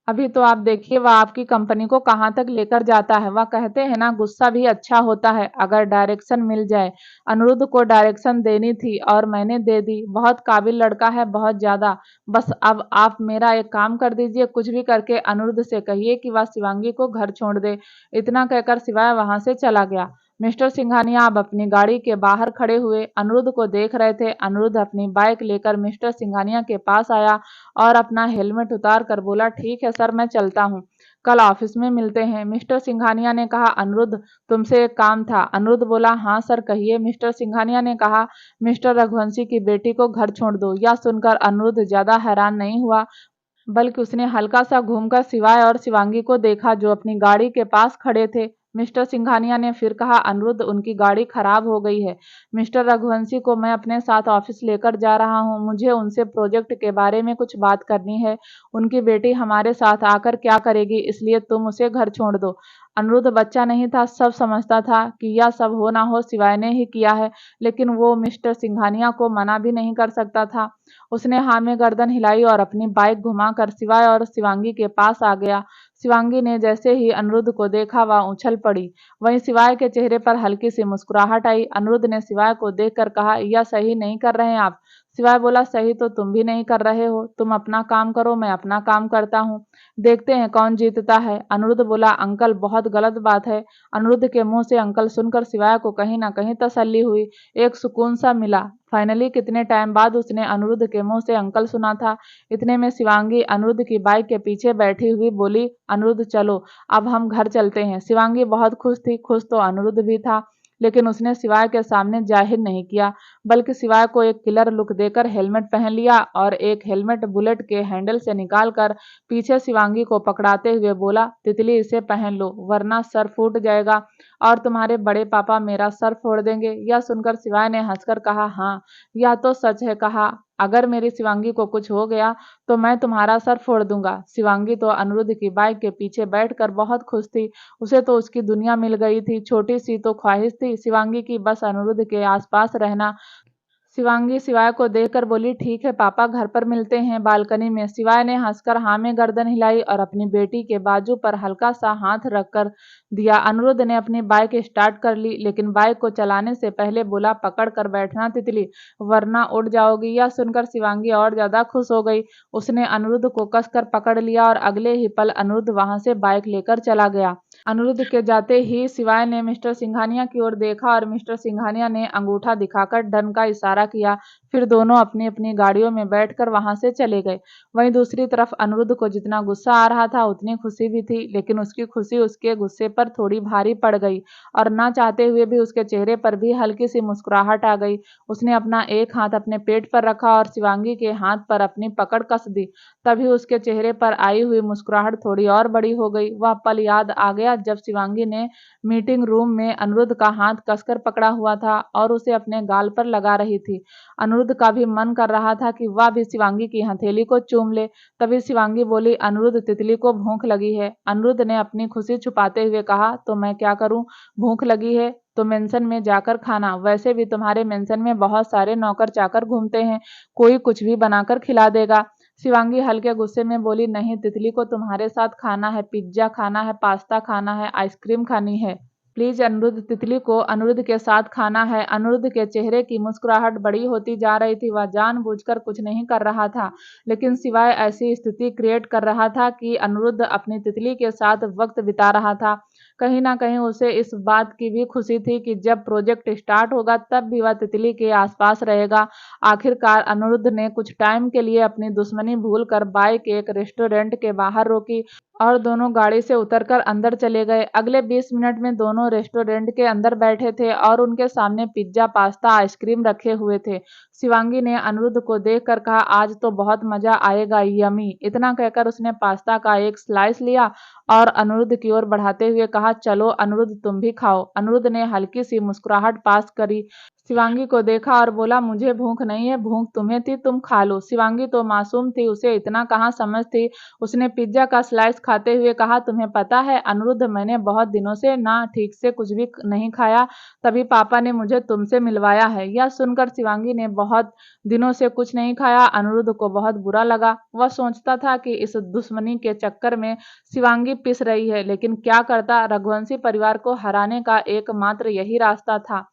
अभी तो आप देखिए वह आपकी कंपनी को कहाँ तक लेकर जाता है। वह कहते हैं ना, गुस्सा भी अच्छा होता है अगर डायरेक्शन मिल जाए। अनिरुद्ध को डायरेक्शन देनी थी और मैंने दे दी। बहुत काबिल लड़का है, बहुत ज्यादा। बस अब आप मेरा एक काम कर दीजिए, कुछ भी करके अनिरुद्ध से कहिए कि वह शिवांगी को घर छोड़ दे। इतना कहकर शिवाय वहां से चला गया। मिस्टर सिंघानिया अब अपनी गाड़ी के बाहर खड़े हुए अनिरुद्ध को देख रहे थे। अनिरुद्ध अपनी बाइक लेकर मिस्टर सिंघानिया के पास आया और अपना हेलमेट उतार कर बोला, ठीक है सर, मैं चलता हूँ, कल ऑफिस में मिलते हैं। मिस्टर सिंघानिया ने कहा, अनिरुद्ध तुमसे एक काम था। अनिरुद्ध बोला, हाँ सर कहिए। मिस्टर सिंघानिया ने कहा, मिस्टर रघुवंशी की बेटी को घर छोड़ दो। यह सुनकर अनिरुद्ध ज्यादा हैरान नहीं हुआ, बल्कि उसने हल्का सा घूमकर शिवाय और शिवांगी को देखा जो अपनी गाड़ी के पास खड़े थे। मिस्टर सिंघानिया ने फिर कहा, अनिरुद्ध उनकी गाड़ी खराब हो गई है। मिस्टर रघुवंशी को मैं अपने साथ ऑफिस लेकर जा रहा हूँ। मुझे उनसे प्रोजेक्ट के बारे में कुछ बात करनी है। उनकी बेटी हमारे साथ आकर क्या करेगी, इसलिए तुम उसे घर छोड़ दो। अनिरुद्ध बच्चा नहीं था, सब समझता था कि यह सब हो ना हो शिवाय ने ही किया है, लेकिन वो मिस्टर सिंघानिया को मना भी नहीं कर सकता था। उसने हाँ में गर्दन हिलाई और अपनी बाइक घुमाकर शिवाय और शिवांगी के पास आ गया। शिवांगी ने जैसे ही अनिरुद्ध को देखा वह उछल पड़ी। वहीं शिवाय के चेहरे पर हल्की सी मुस्कुराहट आई। अनिरुद्ध ने शिवाय को देखकर कहा, यह सही नहीं कर रहे हैं आप। शिवाय बोला, सही तो तुम भी नहीं कर रहे हो। तुम अपना काम करो, मैं अपना काम करता हूँ, देखते हैं कौन जीतता है। अनिरुद्ध बोला, अंकल बहुत गलत बात है। अनिरुद्ध के मुंह से अंकल सुनकर शिवाय को कहीं ना कहीं तसल्ली हुई, एक सुकून सा मिला। फाइनली कितने टाइम बाद उसने अनिरुद्ध के मुंह से अंकल सुना था। इतने में शिवांगी अनिरुद्ध की बाइक के पीछे बैठी हुई बोली, अनिरुद्ध चलो अब हम घर चलते हैं। शिवांगी बहुत खुश थी, खुश तो अनिरुद्ध भी था, लेकिन उसने शिवाय के सामने जाहिर नहीं किया, बल्कि शिवाय को एक किलर लुक देकर हेलमेट पहन लिया और एक हेलमेट बुलेट के हैंडल से निकालकर पीछे शिवांगी को पकड़ाते हुए बोला, तितली इसे पहन लो वरना सर फूट जाएगा और तुम्हारे बड़े पापा मेरा सर फोड़ देंगे। यह सुनकर शिवाय ने हंसकर कहा, हाँ यह तो सच है। कहा, अगर मेरी शिवांगी को कुछ हो गया तो मैं तुम्हारा सर फोड़ दूंगा। शिवांगी तो अनिरुद्ध की बाइक के पीछे बैठकर बहुत खुश थी। उसे तो उसकी दुनिया मिल गई थी। छोटी सी तो ख्वाहिश थी शिवांगी की बस अनिरुद्ध के आसपास रहना। शिवांगी शिवाय को देखकर बोली, ठीक है पापा, घर पर मिलते हैं। बालकनी में शिवाय ने हंसकर हाँ में गर्दन हिलाई और अपनी बेटी के बाजू पर हल्का सा हाथ रखकर दिया। अनिरुद्ध ने अपनी बाइक स्टार्ट कर ली, लेकिन बाइक को चलाने से पहले बोला, पकड़ कर बैठना तितली वरना उड़ जाओगी। यह सुनकर शिवांगी और ज्यादा खुश हो गई। उसने अनिरुद्ध को कसकर पकड़ लिया और अगले ही पल अनिरुद्ध वहां से बाइक लेकर चला गया। अनिरुद्ध के जाते ही शिवाय ने मिस्टर सिंघानिया की ओर देखा और मिस्टर सिंघानिया ने अंगूठा दिखाकर डन का इशारा किया। फिर दोनों अपनी अपनी गाड़ियों में बैठकर वहां से चले गए। वहीं दूसरी तरफ अनिरुद्ध को जितना गुस्सा आ रहा था उतनी खुशी भी थी, लेकिन उसकी खुशी उसके गुस्से पर थोड़ी भारी पड़ गई और ना चाहते हुए भी उसके चेहरे पर भी हल्की सी मुस्कुराहट आ गई। उसने अपना एक हाथ अपने पेट पर रखा और शिवांगी के हाथ पर अपनी पकड़ कस दी। तभी उसके चेहरे पर आई हुई मुस्कुराहट थोड़ी और बड़ी हो गई। वह पल याद आ गया जब शिवांगी ने मीटिंग रूम में अनिरुद्ध का हाथ कसकर पकड़ा हुआ था और उसे अपने गाल पर लगा रही थी। अनिरुद्ध का भी मन कर रहा था कि वह भी शिवांगी की हथेली को चूम ले। तभी शिवांगी बोली, अनिरुद्ध तितली को भूख लगी है। अनिरुद्ध ने अपनी खुशी छुपाते हुए कहा, तो मैं क्या करूं, भूख लगी है तो मेंशन में जाकर खाना। वैसे भी तुम्हारे मेंशन में बहुत सारे नौकर चाकर घूमते हैं, कोई कुछ भी बनाकर खिला देगा। शिवांगी हल्के गुस्से में बोली, नहीं तितली को तुम्हारे साथ खाना है, पिज्जा खाना है, पास्ता खाना है, आइसक्रीम खानी है। प्लीज अनिरुद्ध, तितली को अनिरुद्ध के साथ खाना है। अनिरुद्ध के चेहरे की मुस्कुराहट बड़ी होती जा रही थी। वह जानबूझकर कुछ नहीं कर रहा था, लेकिन सिवाय ऐसी स्थिति क्रिएट कर रहा था कि अनिरुद्ध अपनी तितली के साथ वक्त बिता रहा था। कहीं ना कहीं उसे इस बात की भी खुशी थी कि जब प्रोजेक्ट स्टार्ट होगा तब भी वह तितली के आसपास रहेगा। आखिरकार अनिरुद्ध ने कुछ टाइम के लिए अपनी दुश्मनी भूलकर बाइक एक रेस्टोरेंट के बाहर रोकी और दोनों गाड़ी से उतरकर अंदर चले गए। अगले 20 मिनट में दोनों रेस्टोरेंट के अंदर बैठे थे और उनके सामने पिज्जा, पास्ता, आइसक्रीम रखे हुए थे। शिवांगी ने अनिरुद्ध को देखकर कहा, आज तो बहुत मजा आएगा, यमी। इतना कहकर उसने पास्ता का एक स्लाइस लिया और अनिरुद्ध की ओर बढ़ाते हुए कहा, चलो अनिरुद्ध तुम भी खाओ। अनिरुद्ध ने हल्की सी मुस्कुराहट पास करी। शिवांगी को देखा और बोला, मुझे भूख नहीं है, भूख तुम्हें थी, तुम खा लो। शिवांगी तो मासूम थी, उसे इतना कहाँ समझ थी। उसने पिज्जा का स्लाइस खाते हुए कहा, तुम्हें पता है अनिरुद्ध, मैंने बहुत दिनों से ना ठीक से कुछ भी नहीं खाया, तभी पापा ने मुझे तुमसे मिलवाया है। यह सुनकर शिवांगी ने बहुत दिनों से कुछ नहीं खाया अनिरुद्ध को बहुत बुरा लगा। वह सोचता था कि इस दुश्मनी के चक्कर में शिवांगी पिस रही है, लेकिन क्या करता, रघुवंशी परिवार को हराने का एकमात्र यही रास्ता था।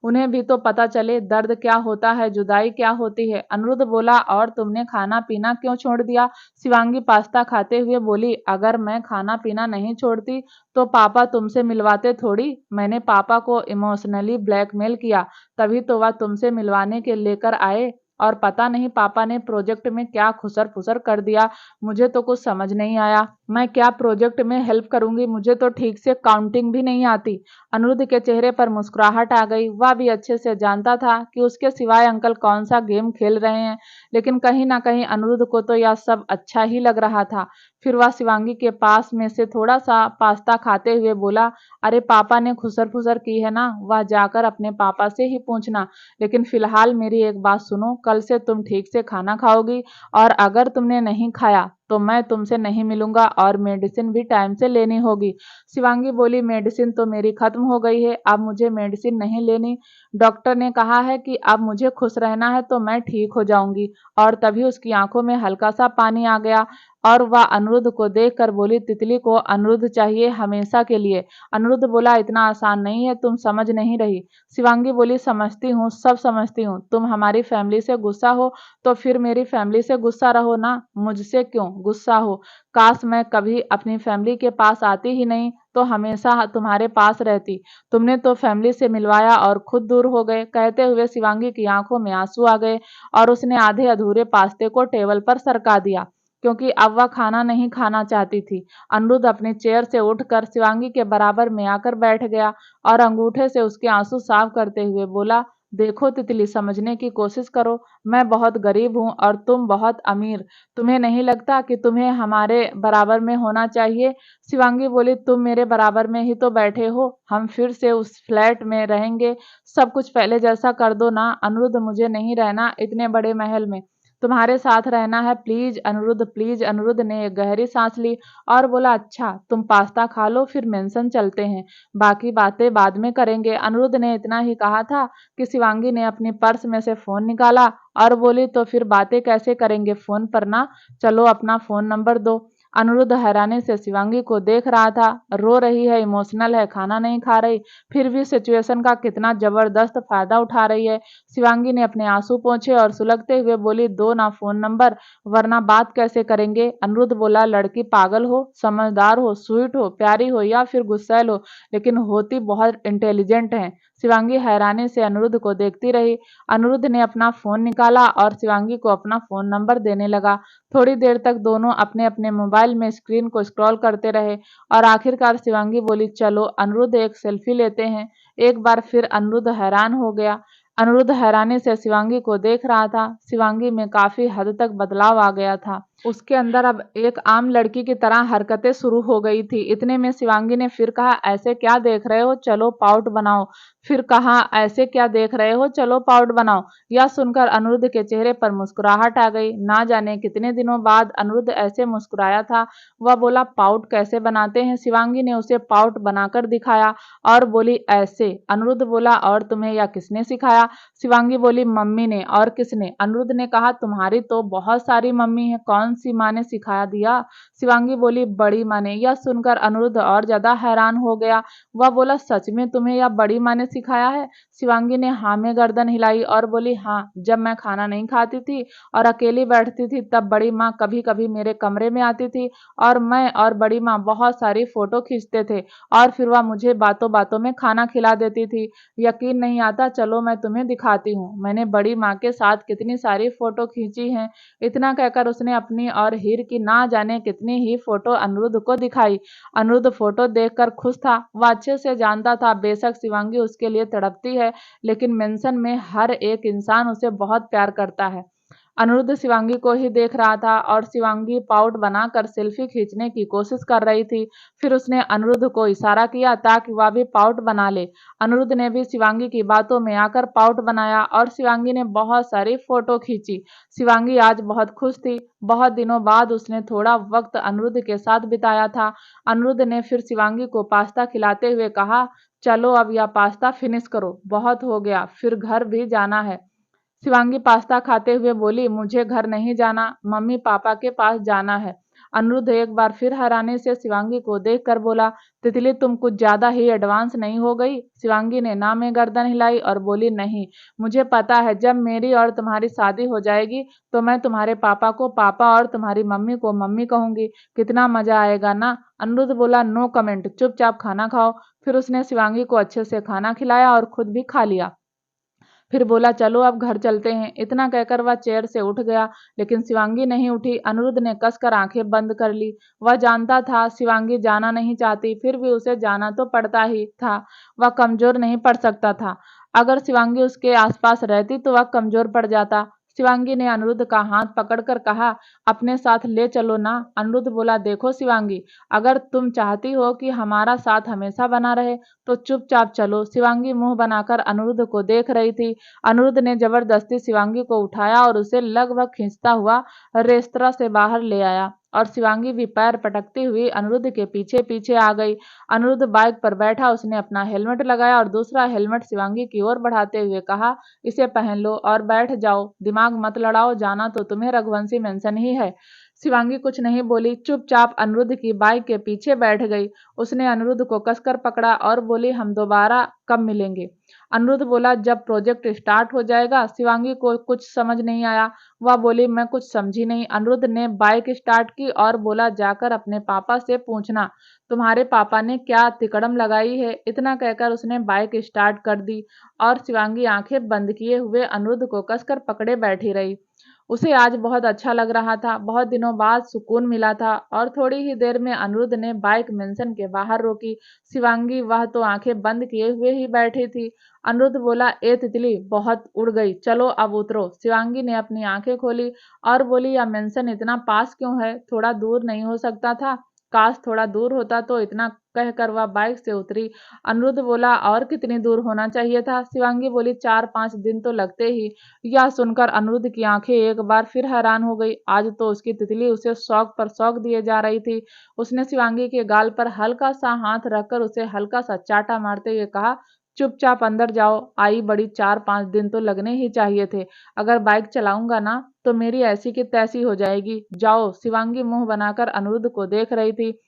उन्हें भी तो पता चले दर्द क्या होता है, जुदाई क्या होती है। अनिरुद्ध बोला, और तुमने खाना पीना क्यों छोड़ दिया? शिवांगी पास्ता खाते हुए बोली, अगर मैं खाना पीना नहीं छोड़ती तो पापा तुमसे मिलवाते थोड़ी। मैंने पापा को इमोशनली ब्लैकमेल किया, तभी तो वह तुमसे मिलवाने के लेकर आए। और पता नहीं पापा ने प्रोजेक्ट में क्या खुसर फुसर कर दिया, मुझे तो कुछ समझ नहीं आया। मैं क्या प्रोजेक्ट में हेल्प करूंगी, मुझे तो ठीक से काउंटिंग भी नहीं आती। अनिरुद्ध के चेहरे पर मुस्कुराहट आ गई। वह भी अच्छे से जानता था कि उसके सिवाय अंकल कौन सा गेम खेल रहे हैं, लेकिन कहीं ना कहीं अनिरुद्ध को तो यह सब अच्छा ही लग रहा था। फिर वह शिवांगी के पास में से थोड़ा सा पास्ता खाते हुए बोला, अरे पापा ने खुसर फुसर की है ना, वह जाकर अपने पापा से ही पूछना। लेकिन फिलहाल मेरी एक बात सुनो, कल से तुम ठीक से खाना खाओगी, और अगर तुमने नहीं खाया तो मैं तुमसे नहीं मिलूंगा, और मेडिसिन भी टाइम से लेनी होगी। शिवांगी बोली, मेडिसिन तो मेरी खत्म हो गई है, अब मुझे मेडिसिन नहीं लेनी। डॉक्टर ने कहा है कि अब मुझे खुश रहना है तो मैं ठीक हो जाऊंगी। और तभी उसकी आंखों में हल्का सा पानी आ गया और वह अनिरुद्ध को देखकर बोली, तितली को अनिरुद्ध चाहिए हमेशा के लिए। अनिरुद्ध बोला, इतना आसान नहीं है, तुम समझ नहीं रही। शिवांगी बोली, समझती हूँ, सब समझती हूँ। तुम हमारी फैमिली से गुस्सा हो तो फिर मेरी फैमिली से गुस्सा रहो ना, मुझसे क्यों गुस्सा हो। काश मैं कभी अपनी फैमिली के पास आती ही नहीं तो हमेशा तुम्हारे पास रहती। तुमने तो फैमिली से मिलवाया और खुद दूर हो गए। कहते हुए शिवांगी की आंखों में आंसू आ गए और उसने आधे अधूरे पास्ते को टेबल पर सरका दिया, क्योंकि अब वह खाना नहीं खाना चाहती थी। अनिरुद्ध अपनी चेयर से उठकर शिवांगी के बराबर में आकर बैठ गया और अंगूठे से उसके आंसू साफ करते हुए बोला, देखो तितली, समझने की कोशिश करो, मैं बहुत गरीब हूँ और तुम बहुत अमीर। तुम्हें नहीं लगता कि तुम्हें हमारे बराबर में होना चाहिए? शिवांगी बोली, तुम मेरे बराबर में ही तो बैठे हो, हम फिर से उस फ्लैट में रहेंगे, सब कुछ पहले जैसा कर दो ना। अनिरुद्ध, मुझे नहीं रहना इतने बड़े महल में, तुम्हारे साथ रहना है, प्लीज अनिरुद्ध, प्लीज। अनिरुद्ध ने एक गहरी सांस ली और बोला, अच्छा तुम पास्ता खा लो, फिर मेंशन चलते हैं, बाकी बातें बाद में करेंगे। अनिरुद्ध ने इतना ही कहा था कि शिवांगी ने अपनी पर्स में से फोन निकाला और बोली, तो फिर बातें कैसे करेंगे फोन पर ना, चलो अपना फोन नंबर दो। अनिरुद्ध हैरानी से शिवांगी को देख रहा था, रो रही है, इमोशनल है, खाना नहीं खा रही, फिर भी सिचुएशन का कितना जबरदस्त फायदा उठा रही है। शिवांगी ने अपने आंसू पोंछे और सुलगते हुए बोली, दो ना फोन नंबर, वरना बात कैसे करेंगे। अनिरुद्ध बोला, लड़की पागल हो, समझदार हो, स्वीट हो, प्यारी हो या फिर गुस्सैल हो, लेकिन होती बहुत इंटेलिजेंट है। शिवांगी हैरानी से अनिरुद्ध को देखती रही। अनिरुद्ध ने अपना फोन निकाला और शिवांगी को अपना फोन नंबर देने लगा। थोड़ी देर तक दोनों अपने अपने मोबाइल में स्क्रीन को स्क्रॉल करते रहे और आखिरकार शिवांगी बोली, चलो अनिरुद्ध एक सेल्फी लेते हैं। एक बार फिर अनिरुद्ध हैरान हो गया। अनिरुद्ध हैरानी से शिवांगी को देख रहा था। शिवांगी में काफी हद तक बदलाव आ गया था, उसके अंदर अब एक आम लड़की की तरह हरकतें शुरू हो गई थी। इतने में शिवांगी ने फिर कहा, ऐसे क्या देख रहे हो, चलो पाउट बनाओ। फिर कहा, ऐसे क्या देख रहे हो, चलो पाउट बनाओ। यह सुनकर अनिरुद्ध के चेहरे पर मुस्कुराहट आ गई। ना जाने कितने दिनों बाद अनिरुद्ध ऐसे मुस्कुराया था। वह बोला, पाउट कैसे बनाते हैं? शिवांगी ने उसे पाउट बनाकर दिखाया और बोली, ऐसे। अनिरुद्ध बोला, और तुम्हें यह किसने सिखाया? शिवांगी बोली, मम्मी ने। और किसने? अनिरुद्ध ने कहा, तुम्हारी तो बहुत सारी मम्मी है, कौन सी माँ ने सिखा दिया? शिवांगी बोली, बड़ी माँ ने। यह सुनकर अनिरुद्ध और ज्यादा हैरान हो गया। वह बोला, सच में तुम्हें यह बड़ी माँ ने सिखाया है? शिवांगी ने हाँ में गर्दन हिलाई और बोली, हाँ, जब मैं खाना नहीं खाती थी और अकेली बैठती थी तब बड़ी माँ कभी कभी मेरे कमरे में आती थी और मैं और बड़ी माँ बहुत सारी फोटो खींचते थे और फिर वह मुझे बातों बातों में खाना खिला देती थी। यकीन नहीं आता, चलो मैं तुम्हें दिखाती हूँ, मैंने बड़ी माँ के साथ कितनी सारी फोटो खींची हैं। इतना कहकर उसने अपनी और हीर की ना जाने कितनी ही फोटो अनिरुद्ध को दिखाई। अनिरुद्ध फोटो देखकर खुश था। वह अच्छे से जानता था बेशक शिवांगी उसके लिए तड़पती है, लेकिन मेंशन में हर एक इंसान उसे बहुत प्यार करता है। अनिरुद्ध शिवांगी को ही देख रहा था और शिवांगी पाउट बनाकर सेल्फी खींचने की कोशिश कर रही थी। फिर उसने अनिरुद्ध को इशारा किया ताकि वह भी पाउट बना ले। अनिरुद्ध ने भी शिवांगी की बातों में आकर पाउट बनाया और शिवांगी ने बहुत सारी फोटो खींची। शिवांगी आज बहुत खुश थी। बहुत दिनों बाद उसने थोड़ा वक्त अनिरुद्ध के साथ बिताया था। अनिरुद्ध ने फिर शिवांगी को पास्ता खिलाते हुए कहा, चलो अब यह पास्ता फिनिश करो, बहुत हो गया, फिर घर भी जाना है। शिवांगी पास्ता खाते हुए बोली, मुझे घर नहीं जाना, मम्मी पापा के पास जाना है। अनिरुद्ध एक बार फिर हैरानी से शिवांगी को देखकर बोला, तितली तुम कुछ ज्यादा ही एडवांस नहीं हो गई? शिवांगी ने ना में गर्दन हिलाई और बोली, नहीं, मुझे पता है जब मेरी और तुम्हारी शादी हो जाएगी तो मैं तुम्हारे पापा को पापा और तुम्हारी मम्मी को मम्मी कहूंगी। कितना मजा आएगा ना। अनिरुद्ध बोला, नो कमेंट, चुपचाप खाना खाओ। फिर उसने शिवांगी को अच्छे से खाना खिलाया और खुद भी खा लिया। फिर बोला, चलो अब घर चलते हैं। इतना कहकर वह चेयर से उठ गया, लेकिन शिवांगी नहीं उठी। अनिरुद्ध ने कसकर आंखें बंद कर ली। वह जानता था शिवांगी जाना नहीं चाहती, फिर भी उसे जाना तो पड़ता ही था। वह कमजोर नहीं पड़ सकता था। अगर शिवांगी उसके आसपास रहती तो वह कमजोर पड़ जाता। शिवांगी ने अनिरुद्ध का हाथ पकड़कर कहा, अपने साथ ले चलो ना। अनिरुद्ध बोला, देखो शिवांगी, अगर तुम चाहती हो कि हमारा साथ हमेशा बना रहे तो चुपचाप चलो। शिवांगी मुंह बनाकर अनिरुद्ध को देख रही थी। अनिरुद्ध ने जबरदस्ती शिवांगी को उठाया और उसे लगभग खींचता हुआ रेस्तरां से बाहर ले आया और शिवांगी भी पैर पटकती हुई अनिरुद्ध के पीछे पीछे आ गई। अनिरुद्ध बाइक पर बैठा, उसने अपना हेलमेट लगाया और दूसरा हेलमेट शिवांगी की ओर बढ़ाते हुए कहा, इसे पहन लो और बैठ जाओ, दिमाग मत लड़ाओ, जाना तो तुम्हें रघुवंशी मेंशन ही है। शिवांगी कुछ नहीं बोली, चुपचाप अनिरुद्ध की बाइक के पीछे बैठ गई। उसने अनिरुद्ध को कसकर पकड़ा और बोली, हम दोबारा कब मिलेंगे? अनिरुद्ध बोला, जब प्रोजेक्ट स्टार्ट हो जाएगा। शिवांगी को कुछ समझ नहीं आया। वह बोली, मैं कुछ समझी नहीं। अनिरुद्ध ने बाइक स्टार्ट की और बोला, जाकर अपने पापा से पूछना तुम्हारे पापा ने क्या तिकड़म लगाई है। इतना कहकर उसने बाइक स्टार्ट कर दी और शिवांगी आंखें बंद किए हुए अनिरुद्ध को कसकर पकड़े बैठी रही। उसे आज बहुत अच्छा लग रहा था। बहुत दिनों बाद सुकून मिला था और थोड़ी ही देर में अनिरुद्ध ने बाइक मेंशन के बाहर रोकी। शिवांगी वह तो आंखें बंद किए हुए ही बैठी थी। अनिरुद्ध बोला, ए तितली, बहुत उड़ गई, चलो अब उतरो। शिवांगी ने अपनी आंखें खोली और बोली, यह मेंशन इतना पास क्यों है? थोड़ा दूर नहीं हो सकता था? काश थोड़ा दूर होता तो। इतना कहकर वह बाइक से उतरी। अनिरुद्ध बोला, और कितनी दूर होना चाहिए था? शिवांगी बोली, 4-5 दिन तो लगते ही। यह सुनकर अनिरुद्ध की आंखें एक बार फिर हैरान हो गई। आज तो उसकी तितली उसे शौक पर शौक दिए जा रही थी। उसने शिवांगी के गाल पर हल्का सा हाथ रखकर उसे हल्का सा चाटा मारते हुए कहा, चुपचाप अंदर जाओ, आई बड़ी, 4-5 दिन तो लगने ही चाहिए थे। अगर बाइक चलाऊंगा ना तो मेरी ऐसी की तैसी हो जाएगी। जाओ। शिवांगी मुंह बनाकर अनिरुद्ध को देख रही थी।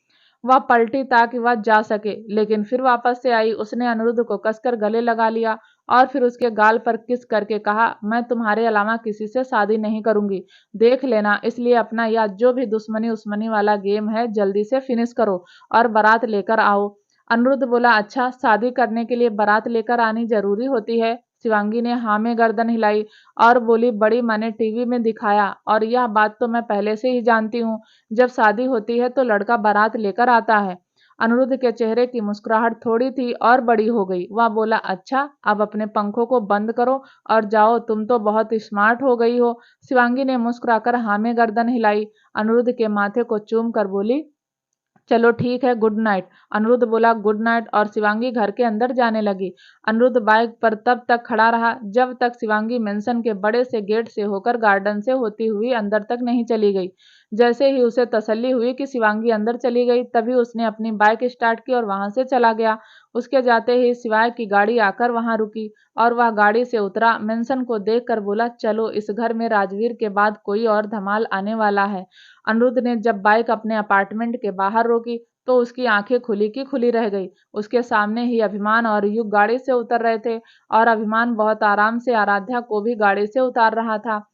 वह पलटी ताकि वह जा सके, लेकिन फिर वापस से आई। उसने अनिरुद्ध को कसकर गले लगा लिया और फिर उसके गाल पर किस करके कहा, मैं तुम्हारे अलावा किसी से शादी नहीं करूंगी, देख लेना। इसलिए अपना यह जो भी दुश्मनी उस्मनी वाला गेम है जल्दी से फिनिश करो और बारात लेकर आओ। अनिरुद्ध बोला, अच्छा, शादी करने के लिए बारात लेकर आनी जरूरी होती है? शिवांगी ने हाँ में गर्दन हिलाई और बोली, बड़ी मैंने टीवी में दिखाया और यह बात तो मैं पहले से ही जानती हूँ। जब शादी होती है तो लड़का बारात लेकर आता है। अनिरुद्ध के चेहरे की मुस्कुराहट थोड़ी थी और बड़ी हो गई। वह बोला, अच्छा, अब अपने पंखों को बंद करो और जाओ, तुम तो बहुत स्मार्ट हो गई हो। शिवांगी ने मुस्कुराकर हाँ में गर्दन हिलाई। अनिरुद्ध के माथे को चूम कर बोली, चलो ठीक है, गुड नाइट। अनिरुद्ध बोला, गुड नाइट और शिवांगी घर के अंदर जाने लगी। अनिरुद्ध बाइक पर तब तक खड़ा रहा जब तक शिवांगी मेंशन के बड़े से गेट से होकर गार्डन से होती हुई अंदर तक नहीं चली गई। जैसे ही उसे तसल्ली हुई कि शिवांगी अंदर चली गई, तभी उसने अपनी बाइक स्टार्ट की और वहां से चला गया। उसके जाते ही शिवाय की गाड़ी आकर वहां रुकी और वह गाड़ी से उतरा। मेंशन को देखकर बोला, चलो, इस घर में राजवीर के बाद कोई और धमाल आने वाला है। अनिरुद्ध ने जब बाइक अपने अपार्टमेंट के बाहर रोकी तो उसकी आंखें खुली की खुली रह गई। उसके सामने ही अभिमान और युग गाड़ी से उतर रहे थे और अभिमान बहुत आराम से आराध्या को भी गाड़ी से उतार रहा था।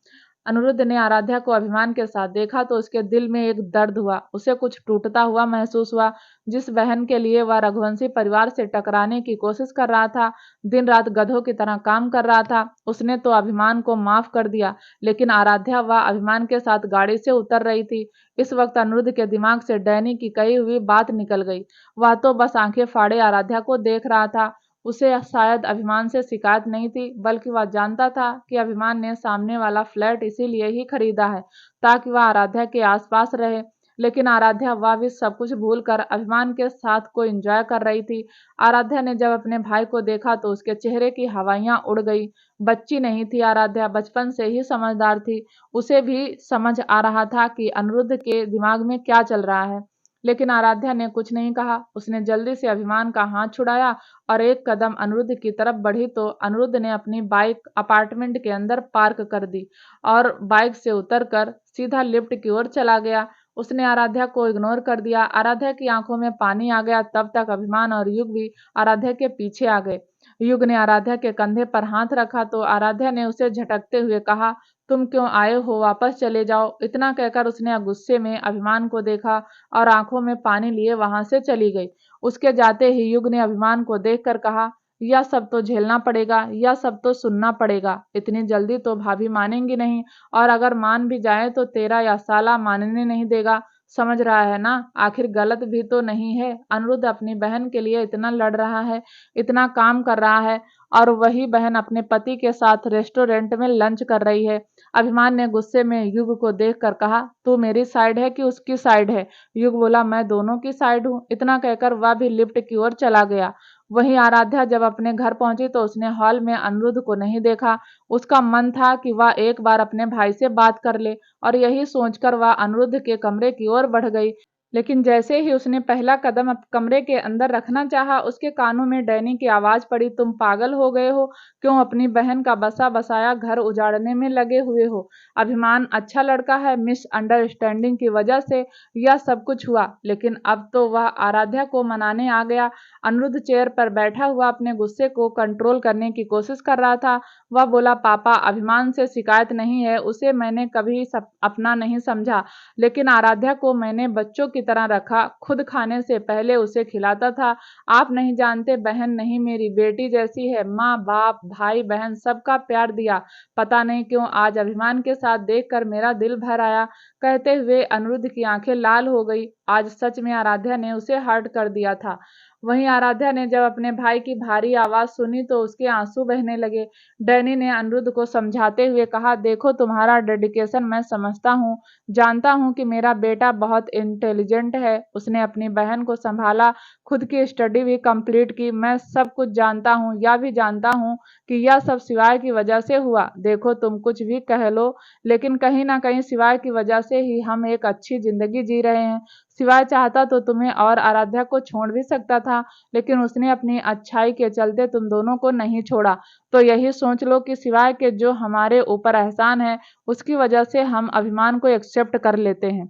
अनिरुद्ध ने आराध्या को अभिमान के साथ देखा तो उसके दिल में एक दर्द हुआ। उसे कुछ टूटता हुआ महसूस हुआ। जिस बहन के लिए वह रघुवंशी परिवार से टकराने की कोशिश कर रहा था, दिन रात गधों की तरह काम कर रहा था, उसने तो अभिमान को माफ कर दिया, लेकिन आराध्या वह अभिमान के साथ गाड़ी से उतर रही थी। इस वक्त अनिरुद्ध के दिमाग से डैनी की कही हुई बात निकल गई। वह तो बस आंखें फाड़े आराध्या को देख रहा था। उसे शायद अभिमान से शिकायत नहीं थी, बल्कि वह जानता था कि अभिमान ने सामने वाला फ्लैट इसीलिए ही खरीदा है ताकि वह आराध्या के आसपास रहे। लेकिन आराध्या वह भी सब कुछ भूलकर अभिमान के साथ को एंजॉय कर रही थी। आराध्या ने जब अपने भाई को देखा तो उसके चेहरे की हवाइयां उड़ गई। बच्ची नहीं थी आराध्या, बचपन से ही समझदार थी। उसे भी समझ आ रहा था कि अनिरुद्ध के दिमाग में क्या चल रहा है। लेकिन आराध्या ने कुछ नहीं कहा। उसने जल्दी से अभिमान का हाथ छुड़ाया और एक कदम अनिरुद्ध की तरफ बढ़ी तो अनिरुद्ध ने अपनी बाइक अपार्टमेंट के अंदर पार्क कर दी और बाइक से उतरकर सीधा लिफ्ट की ओर चला गया। उसने आराध्या को इग्नोर कर दिया। आराध्या की आंखों में पानी आ गया। तब तक अभिमान और युग भी आराध्या के पीछे आ गए। युग ने आराध्या के कंधे पर हाथ रखा तो आराध्या ने उसे झटकते हुए कहा, तुम क्यों आए हो, वापस चले जाओ। इतना कहकर उसने गुस्से में अभिमान को देखा और आंखों में पानी लिए वहां से चली गई। उसके जाते ही युग ने अभिमान को देखकर कहा, यह सब तो झेलना पड़ेगा, यह सब तो सुनना पड़ेगा। इतनी जल्दी तो भाभी मानेंगी नहीं, और अगर मान भी जाए तो तेरा या साला मानने नहीं देगा। समझ रहा है ना, आखिर गलत भी तो नहीं है। अनिरुद्ध अपनी बहन के लिए इतना लड़ रहा है, इतना काम कर रहा है, और वही बहन अपने पति के साथ रेस्टोरेंट में लंच कर रही है। अभिमान ने गुस्से में युग को देखकर कहा, तू मेरी साइड है कि उसकी साइड है? युग बोला, मैं दोनों की साइड हूँ। इतना कहकर वह भी लिफ्ट की ओर चला गया। वहीं आराध्या जब अपने घर पहुंची तो उसने हॉल में अनिरुद्ध को नहीं देखा। उसका मन था कि वह एक बार अपने भाई से बात कर ले, और यही सोचकर वह अनिरुद्ध के कमरे की ओर बढ़ गई। लेकिन जैसे ही उसने पहला कदम कमरे के अंदर रखना चाहा, उसके कानों में डैनी की आवाज पड़ी, तुम पागल हो गए हो? क्यों अपनी बहन का बसा बसाया घर उजाड़ने में लगे हुए हो? अभिमान अच्छा लड़का है, मिसअंडरस्टैंडिंग की वजह से यह सब कुछ हुआ। लेकिन अब तो वह आराध्या को मनाने आ गया। अनिरुद्ध चेयर पर बैठा हुआ अपने गुस्से को कंट्रोल करने की कोशिश कर रहा था। वह बोला, पापा, अभिमान से शिकायत नहीं है, उसे मैंने कभी अपना नहीं समझा, लेकिन आराध्या को मैंने बच्चों की तरह रखा, खुद खाने से पहले उसे खिलाता था। आप नहीं जानते, बहन नहीं मेरी बेटी जैसी है, माँ बाप भाई बहन सबका प्यार दिया। पता नहीं क्यों आज अभिमान के साथ देखकर मेरा दिल भर आया। कहते हुए अनिरुद्ध की आंखें लाल हो गई। आज सच में आराध्या ने उसे हर्ट कर दिया था। वहीं आराध्या ने जब अपने भाई की भारी आवाज सुनी तो उसके आंसू बहने लगे। डैनी ने अनिरुद्ध को समझाते हुए कहा, देखो, तुम्हारा डेडिकेशन मैं समझता हूँ, जानता हूँ कि मेरा बेटा बहुत इंटेलिजेंट है, उसने अपनी बहन को संभाला, खुद की स्टडी भी कंप्लीट की। मैं सब कुछ जानता हूँ, यह भी जानता हूँ कि यह सब शिवाय की वजह से हुआ। देखो, तुम कुछ भी कह लो, लेकिन कहीं ना कहीं शिवाय की वजह से ही हम एक अच्छी जिंदगी जी रहे हैं। शिवाय चाहता तो तुम्हें और आराध्या को छोड़ भी सकता था, लेकिन उसने अपनी अच्छाई के चलते तुम दोनों को नहीं छोड़ा। तो यही सोच लो कि शिवाय के जो हमारे ऊपर एहसान है, उसकी वजह से हम अभिमान को एक्सेप्ट कर लेते हैं।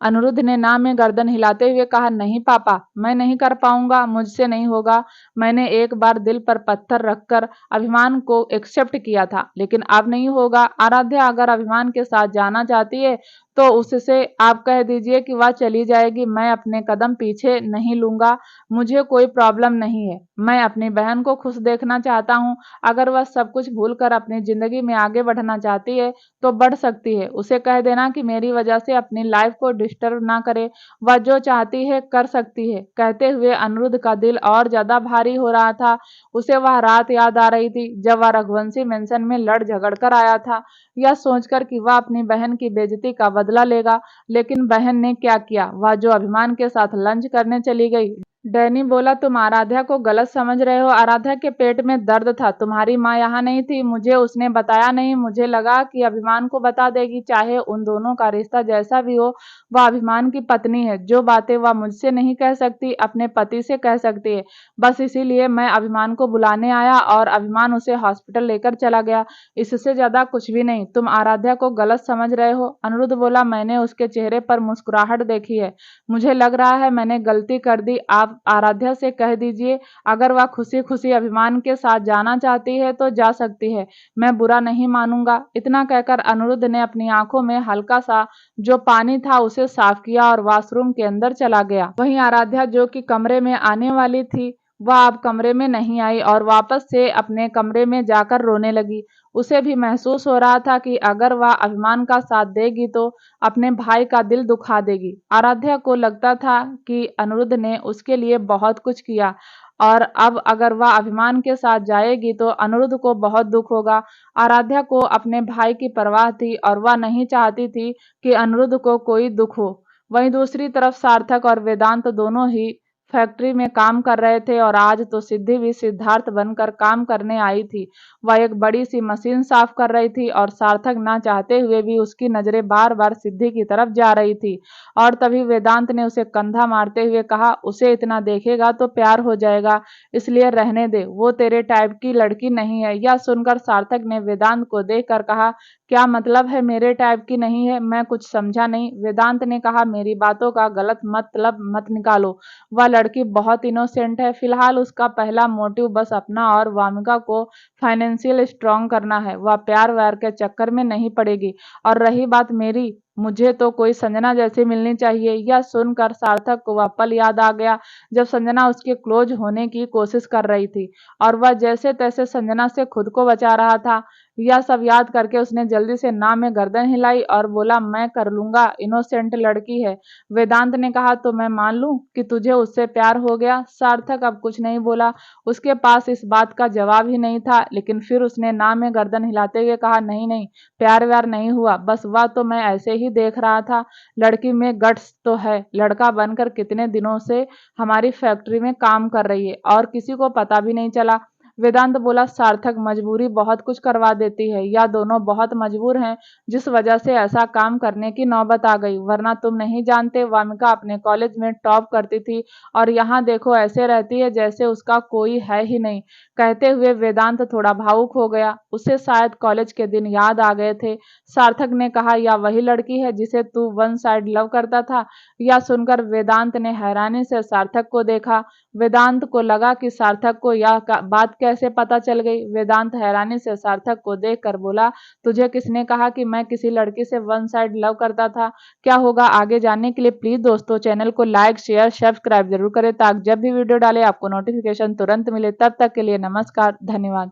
अनिरुद्ध ने ना में गर्दन हिलाते हुए कहा, नहीं पापा, मैं नहीं कर पाऊंगा, मुझसे नहीं होगा। मैंने एक बार दिल पर पत्थर रखकर अभिमान को एक्सेप्ट किया था, लेकिन अब नहीं होगा। आराध्या अगर अभिमान के साथ जाना चाहती है तो उससे आप कह दीजिए कि वह चली जाएगी। मैं अपने कदम पीछे नहीं लूंगा, मुझे कोई प्रॉब्लम नहीं है। मैं अपनी बहन को खुश देखना चाहता हूँ। अगर वह सब कुछ भूलकर अपनी जिंदगी में आगे बढ़ना चाहती है तो बढ़ सकती है। उसे कह देना कि मेरी वजह से अपनी लाइफ को डिस्टर्ब ना करे, वह जो चाहती है कर सकती है। कहते हुए अनिरुद्ध का दिल और ज्यादा भारी हो रहा था। उसे वह रात याद आ रही थी जब वह रघुवंशी मेंशन में लड़ झगड़ कर आया था, यह सोचकर कि वह अपनी बहन की बेइज्जती का बदला लेगा। लेकिन बहन ने क्या किया, वह जो अभिमान के साथ लंच करने चली गई। डैनी बोला, तुम आराध्या को गलत समझ रहे हो। आराध्या के पेट में दर्द था, तुम्हारी माँ यहाँ नहीं थी, मुझे उसने बताया नहीं। मुझे लगा कि अभिमान को बता देगी। चाहे उन दोनों का रिश्ता जैसा भी हो, वह अभिमान की पत्नी है। जो बातें वह मुझसे नहीं कह सकती, अपने पति से कह सकती है। बस इसीलिए मैं अभिमान को बुलाने आया और अभिमान उसे हॉस्पिटल लेकर चला गया। इससे ज्यादा कुछ भी नहीं। तुम आराध्या को गलत समझ रहे हो। अनिरुद्ध बोला, मैंने उसके चेहरे पर मुस्कुराहट देखी है, मुझे लग रहा है मैंने गलती कर दी। आप आराध्या से कह दीजिए, अगर वह खुशी खुशी अभिमान के साथ जाना चाहती है तो जा सकती है, मैं बुरा नहीं मानूंगा। इतना कहकर अनिरुद्ध ने अपनी आंखों में हल्का सा जो पानी था उसे साफ किया और वॉशरूम के अंदर चला गया। वहीं आराध्या जो कि कमरे में आने वाली थी, वह अब कमरे में नहीं आई और वापस से अपने कमरे में जाकर रोने लगी। उसे भी महसूस हो रहा था कि अगर वह अभिमान का साथ देगी तो अपने भाई का दिल दुखा देगी। आराध्या को लगता था कि अनिरुद्ध ने उसके लिए बहुत कुछ किया और अब अगर वह अभिमान के साथ जाएगी तो अनिरुद्ध को बहुत दुख होगा। आराध्या को अपने भाई की परवाह थी और वह नहीं चाहती थी कि अनिरुद्ध को कोई दुख हो। वहीं दूसरी तरफ सार्थक और वेदांत दोनों ही फैक्ट्री में काम कर रहे थे और आज तो सिद्धि भी सिद्धार्थ बनकर काम करने आई थी। वह एक बड़ी सी मशीन साफ कर रही थी और सार्थक ना चाहते हुए भी उसकी नजरें बार बार सिद्धि की तरफ जा रही थी। और तभी वेदांत ने उसे कंधा मारते हुए कहा, उसे इतना देखेगा तो प्यार हो जाएगा, इसलिए रहने दे, वो तेरे टाइप की लड़की नहीं है। यह सुनकर सार्थक ने वेदांत को देखकर कहा, क्या मतलब है मेरे टाइप की नहीं है? मैं कुछ समझा नहीं। वेदांत ने कहा, मेरी बातों का गलत मतलब मत निकालो। वह लड़की बहुत इनोसेंट है। फिलहाल उसका पहला मोटिव बस अपना और वामिका को फाइनेंशियल स्ट्रांग करना है। वह प्यार व्यार के चक्कर में नहीं पड़ेगी। और रही बात मेरी, मुझे तो कोई संजना जैसी मिलनी चाहिए। यह सुनकर सार्थक को वह पल याद आ गया जब संजना उसके क्लोज होने की कोशिश कर रही थी और वह जैसे तैसे संजना से खुद को बचा रहा था। यह सब याद करके उसने जल्दी से ना में गर्दन हिलाई और बोला, मैं कर लूंगा, इनोसेंट लड़की है। वेदांत ने कहा, तो मैं मान लूं कि तुझे उससे प्यार हो गया? सार्थक अब कुछ नहीं बोला। उसके पास इस बात का जवाब ही नहीं था, लेकिन फिर उसने ना में गर्दन हिलाते हुए कहा, नहीं नहीं, प्यार व्यार नहीं हुआ, बस वह तो मैं ऐसे ही देख रहा था। लड़की में गट्स तो है, लड़का बनकर कितने दिनों से हमारी फैक्ट्री में काम कर रही है और किसी को पता भी नहीं चला। वेदांत बोला, सार्थक, मजबूरी बहुत कुछ करवा देती है, या दोनों बहुत मजबूर हैं जिस वजह से ऐसा काम करने की नौबत आ गई, वरना तुम नहीं जानते वामिका अपने कॉलेज में टॉप करती थी और यहाँ देखो ऐसे रहती है जैसे उसका कोई है ही नहीं। कहते हुए वेदांत थोड़ा भावुक हो गया। उसे शायद कॉलेज के दिन याद आ गए थे। सार्थक ने कहा, यह वही लड़की है जिसे तू वन साइड लव करता था? यह सुनकर वेदांत ने हैरानी से सार्थक को देखा। वेदांत को लगा कि सार्थक को यह बात कैसे पता चल गई। वेदांत हैरानी से सार्थक को देखकर बोला, तुझे किसने कहा कि मैं किसी लड़की से वन साइड लव करता था? क्या होगा आगे जानने के लिए प्लीज दोस्तों चैनल को लाइक शेयर सब्सक्राइब जरूर करें ताकि जब भी वीडियो डाले आपको नोटिफिकेशन तुरंत मिले। तब तक के लिए नमस्कार, धन्यवाद।